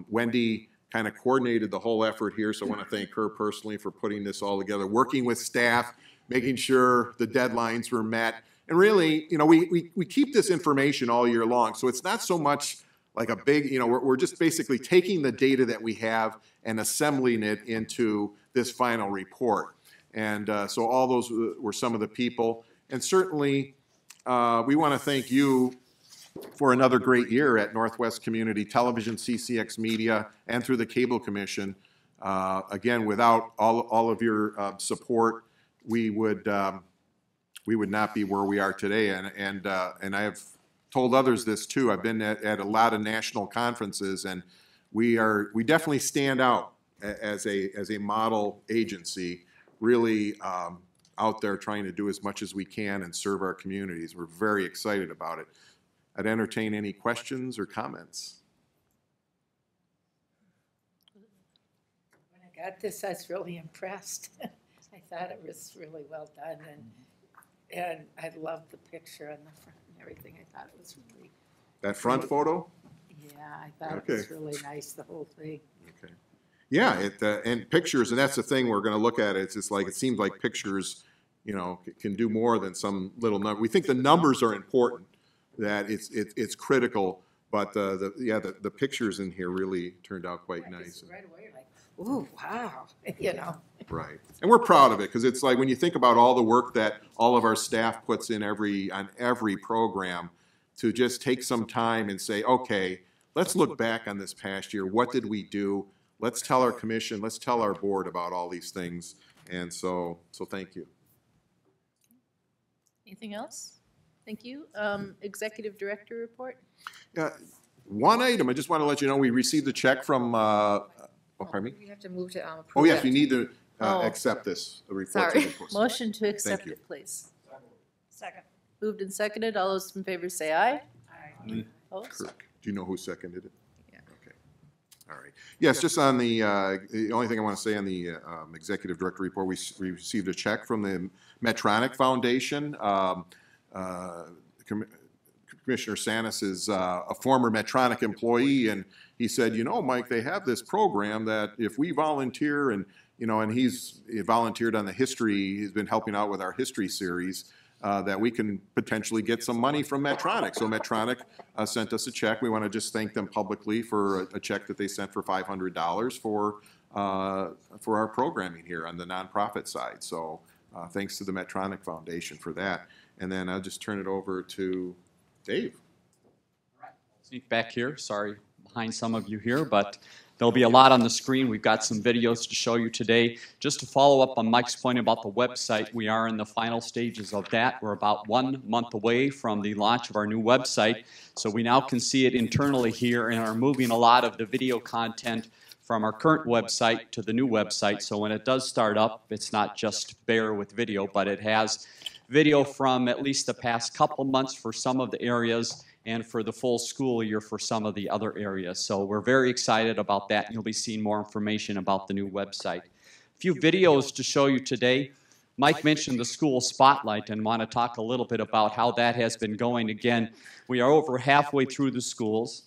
Wendy kind of coordinated the whole effort here, so I want to thank her personally for putting this all together, working with staff, making sure the deadlines were met. And really, we keep this information all year long, so it's not so much like a big, we're just basically taking the data that we have and assembling it into this final report. And so all those were some of the people. And certainly, we want to thank you for another great year at Northwest Community Television, CCX Media, and through the Cable Commission. Again, without all of your support, we would not be where we are today. And I have told others this too. I've been at a lot of national conferences, and we definitely stand out as a model agency, really out there trying to do as much as we can and serve our communities. We're very excited about it. I'd entertain any questions or comments. When I got this, I was really impressed. I thought it was really well done, and I loved the picture and the front and everything. I thought it was really. That front photo? Yeah, I thought it was really nice, the whole thing. Okay. Yeah, and pictures, and that's the thing we're going to look at. It's just like, it seems like pictures, can do more than some little number. We think the numbers are important, that it's critical, but the pictures in here really turned out quite nice. Right away, you're like, ooh, wow, Right, and we're proud of it, because it's like when you think about all the work that all of our staff puts in on every program, to just take some time and say, okay, let's look back on this past year. What did we do? Let's tell our commission, let's tell our board about all these things. And so thank you. Anything else? Thank you. Executive Director report? One item, I just want to let you know, we received a check from, pardon me? We have to move to approve. Oh, yes, we that. need to Oh. accept this, the report. Sorry. Motion to accept you. it, please. Second. Moved and seconded. All those in favor say aye. Aye. Opposed? Kirk, do you know who seconded it? Yeah. Okay. All right. Yes, just on the only thing I want to say on the Executive Director report, we received a check from the Medtronic Foundation. Commissioner Sanis is a former Medtronic employee, and he said, you know, Mike, they have this program that if we volunteer, and he volunteered on the history, he's been helping out with our history series, that we can potentially get some money from Medtronic. So Medtronic sent us a check. We want to just thank them publicly for a check that they sent for $500 for our programming here on the nonprofit side. So thanks to the Medtronic Foundation for that. And then I'll just turn it over to Dave. Sneak back here, sorry behind some of you here, but there'll be a lot on the screen. We've got some videos to show you today. Just to follow up on Mike's point about the website, we are in the final stages of that. We're about 1 month away from the launch of our new website, so we now can see it internally here and are moving a lot of the video content from our current website to the new website. So when it does start up, it's not just bare with video, but it has video from at least the past couple months for some of the areas and for the full school year for some of the other areas. So we're very excited about that. You'll be seeing more information about the new website. A few videos to show you today. Mike mentioned the school spotlight and want to talk a little bit about how that has been going. Again, we are over halfway through the schools.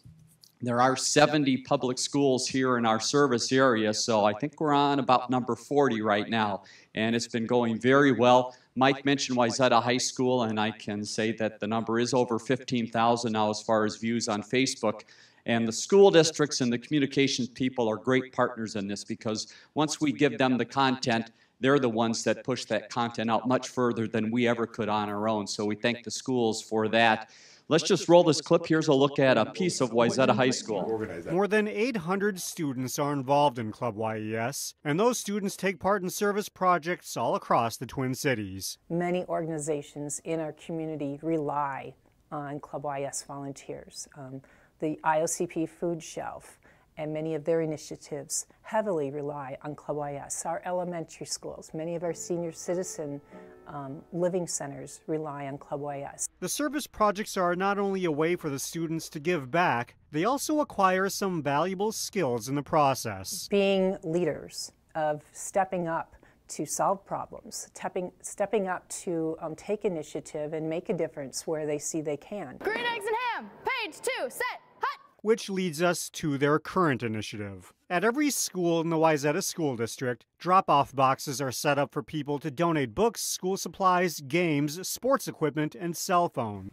There are 70 public schools here in our service area, so I think we're on about number 40 right now, and it's been going very well. Mike mentioned Wayzata High School, and I can say that the number is over 15,000 now as far as views on Facebook. And the school districts and the communications people are great partners in this, because once we give them the content, they're the ones that push that content out much further than we ever could on our own. So we thank the schools for that. Let's just roll this clip. Here's a look at a piece of Wayzata High School. More than 800 students are involved in Club YES, and those students take part in service projects all across the Twin Cities. Many organizations in our community rely on Club YES volunteers. The IOCP Food Shelf and many of their initiatives heavily rely on Club YES. Our elementary schools, many of our senior citizen living centers rely on Club YES. The service projects are not only a way for the students to give back, they also acquire some valuable skills in the process. Being leaders, of stepping up to solve problems, stepping up to take initiative and make a difference where they see they can. Green eggs and ham, page 2, set, hot! Which leads us to their current initiative. At every school in the Wayzata School District, drop-off boxes are set up for people to donate books, school supplies, games, sports equipment, and cell phone.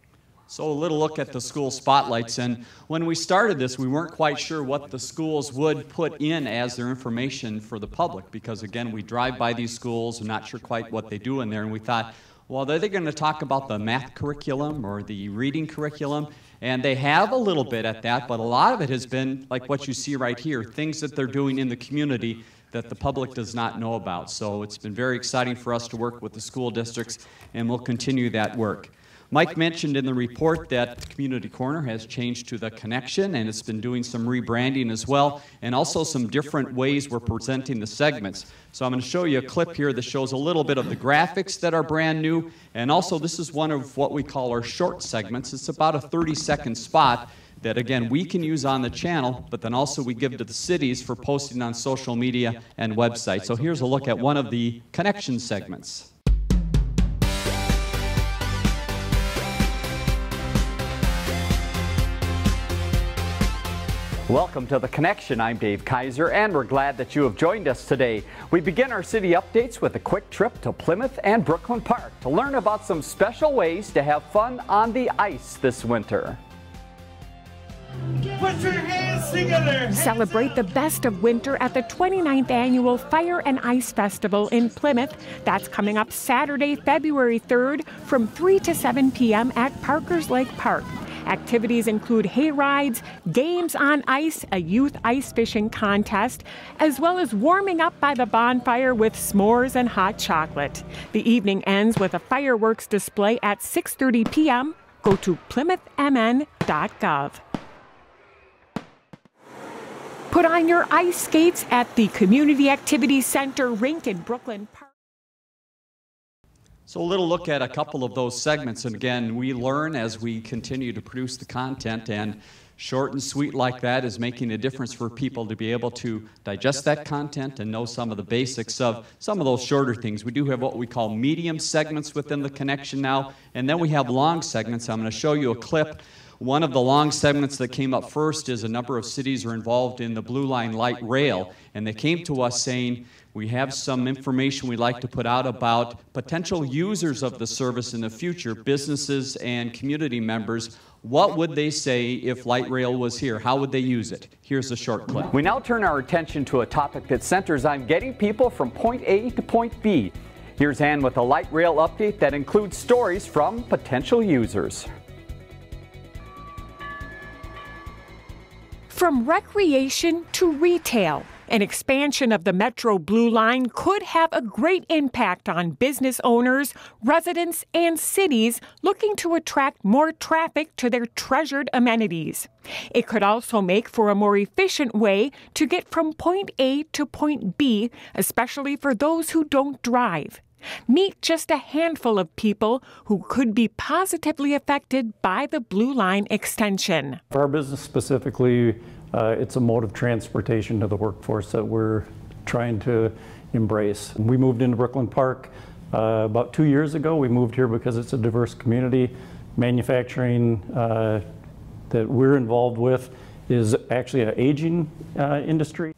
So a little look at the school spotlights, and when we started this, we weren't quite sure what the schools would put in as their information for the public, because again, we drive by these schools, we're not sure quite what they do in there, and we thought, well, are they going to talk about the math curriculum or the reading curriculum? And they have a little bit at that, but a lot of it has been like what you see right here, things that they're doing in the community that the public does not know about. So it's been very exciting for us to work with the school districts, and we'll continue that work. Mike mentioned in the report that the Community Corner has changed to the Connection, and it's been doing some rebranding as well, and also some different ways we're presenting the segments. So I'm going to show you a clip here that shows a little bit of the graphics that are brand new, and also this is one of what we call our short segments. It's about a 30-second spot that, again, we can use on the channel, but then also we give to the cities for posting on social media and websites. So here's a look at one of the Connection segments. Welcome to The Connection. I'm Dave Kaiser, and we're glad that you have joined us today. We begin our city updates with a quick trip to Plymouth and Brooklyn Park to learn about some special ways to have fun on the ice this winter. Put your hands together. Celebrate the best of winter at the 29th Annual Fire and Ice Festival in Plymouth. That's coming up Saturday, February 3rd from 3 to 7 p.m. at Parker's Lake Park. Activities include hay rides, games on ice, a youth ice fishing contest, as well as warming up by the bonfire with s'mores and hot chocolate. The evening ends with a fireworks display at 6:30 p.m. Go to plymouthmn.gov. Put on your ice skates at the Community Activity Center rink in Brooklyn Park. So a little look at a couple of those segments, and again, we learn as we continue to produce the content, and short and sweet like that is making a difference for people to be able to digest that content and know some of the basics of some of those shorter things. We do have what we call medium segments within the connection now, and then we have long segments. I'm going to show you a clip. One of the long segments that came up first is a number of cities are involved in the Blue Line Light Rail, and they came to us saying, we have some information we'd like to put out about potential users of the service in the future, businesses and community members. What would they say if light rail was here? How would they use it? Here's a short clip. We now turn our attention to a topic that centers on getting people from point A to point B. Here's Ann with a light rail update that includes stories from potential users. From recreation to retail, an expansion of the Metro Blue Line could have a great impact on business owners, residents, and cities looking to attract more traffic to their treasured amenities. It could also make for a more efficient way to get from point A to point B, especially for those who don't drive. Meet just a handful of people who could be positively affected by the Blue Line extension. For our business specifically, it's a mode of transportation to the workforce that we're trying to embrace. We moved into Brooklyn Park about 2 years ago. We moved here because it's a diverse community. Manufacturing that we're involved with is actually an aging industry.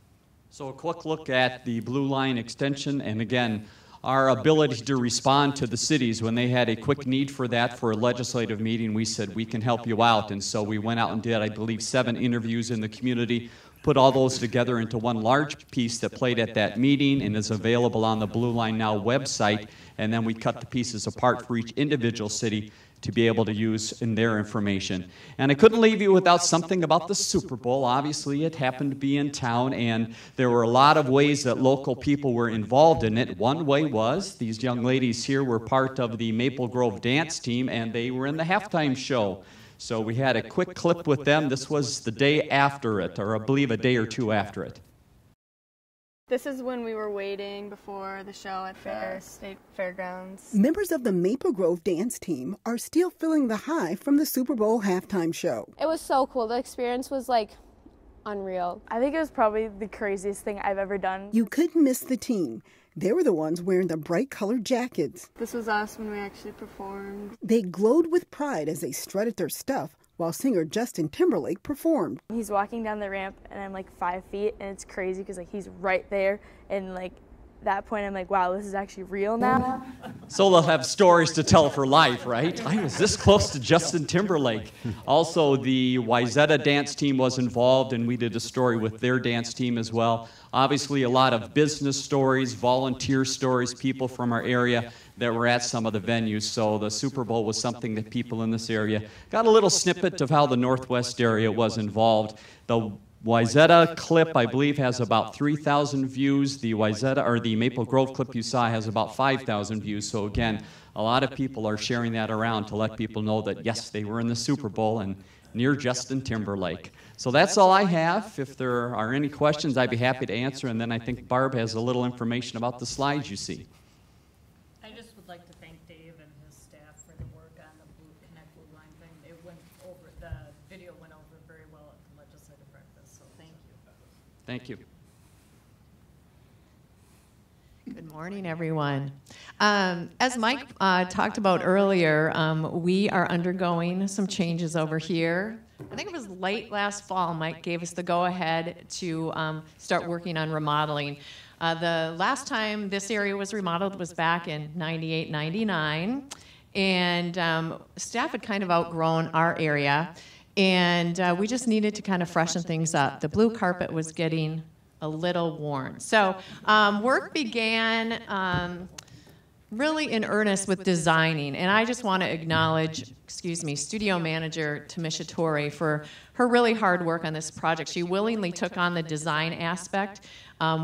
So a quick look at the Blue Line extension, and again, our ability to respond to the cities when they had a quick need for that for a legislative meeting. We said we can help you out, and so we went out and did, I believe, 7 interviews in the community, put all those together into one large piece that played at that meeting and is available on the Blue Line Now website, and then we cut the pieces apart for each individual city to be able to use in their information. And I couldn't leave you without something about the Super Bowl. Obviously, it happened to be in town, and there were a lot of ways that local people were involved in it. One way was these young ladies here were part of the Maple Grove dance team, and they were in the halftime show. So we had a quick clip with them. This was the day after it, or I believe a day or two after it. This is when we were waiting before the show at Fair State Fairgrounds. Members of the Maple Grove dance team are still feeling the high from the Super Bowl halftime show. It was so cool. The experience was like unreal. I think it was probably the craziest thing I've ever done. You couldn't miss the team. They were the ones wearing the bright colored jackets. This was us when we actually performed. They glowed with pride as they strutted their stuff while singer Justin Timberlake performed. He's walking down the ramp and I'm like 5 feet, and it's crazy because like he's right there, and like that point I'm like, wow, this is actually real now. So they'll have stories to tell for life, right? I was this close to Justin Timberlake. Also, the Wayzata dance team was involved, and we did a story with their dance team as well. Obviously, a lot of business stories, volunteer stories, people from our area that were at some of the venues. So the Super Bowl was something that people in this area got a little snippet of how the Northwest area was involved. The Wayzata clip, I believe, has about 3,000 views. The Wayzata, or the Maple Grove clip you saw, has about 5,000 views. So again, a lot of people are sharing that around to let people know that yes, they were in the Super Bowl and near Justin Timberlake. So that's all I have. If there are any questions, I'd be happy to answer. And then I think Barb has a little information about the slides you see. I just would like to thank Dave and his staff for the work on the Connect Blue Line thing. It went over, the video went over very well at the legislative breakfast, so thank you. Thank you. Good morning, everyone. As Mike talked about earlier, we are undergoing some changes over here. I think it was late last fall, Mike gave us the go-ahead to start working on remodeling. The last time this area was remodeled was back in 98, 99, and staff had kind of outgrown our area, and we just needed to kind of freshen things up. The blue carpet was getting a little worn. So work began really in earnest with designing. And I just want to acknowledge, studio manager Tamisha Torre for her really hard work on this project. She willingly took on the design aspect,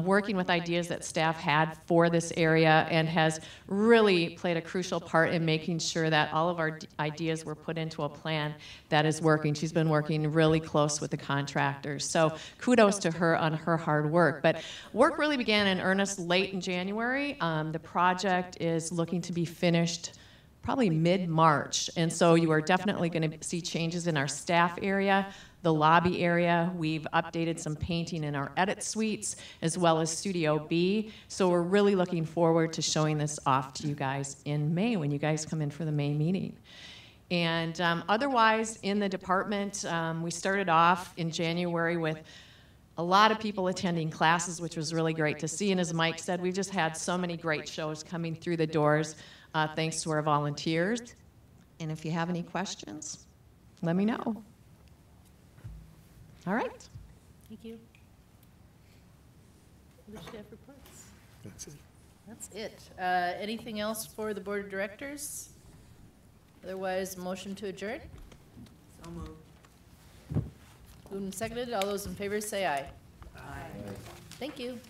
working with ideas that staff had for this area, and has really played a crucial part in making sure that all of our ideas were put into a plan that is working. She's been working really close with the contractors. So kudos to her on her hard work. But work really began in earnest late in January. The project is looking to be finished probably mid-March. And so you are definitely going to see changes in our staff area, the lobby area. We've updated some painting in our edit suites, as well as Studio B. So we're really looking forward to showing this off to you guys in May when you guys come in for the May meeting. And otherwise, in the department, we started off in January with a lot of people attending classes, which was really great to see. And as Mike said, we've just had so many great shows coming through the doors, thanks to our volunteers. And if you have any questions, let me know. All right. Thank you. Other staff reports? That's it. That's it. Anything else for the board of directors? Otherwise, motion to adjourn? So moved. Moved and seconded. All those in favor say aye. Aye. Thank you.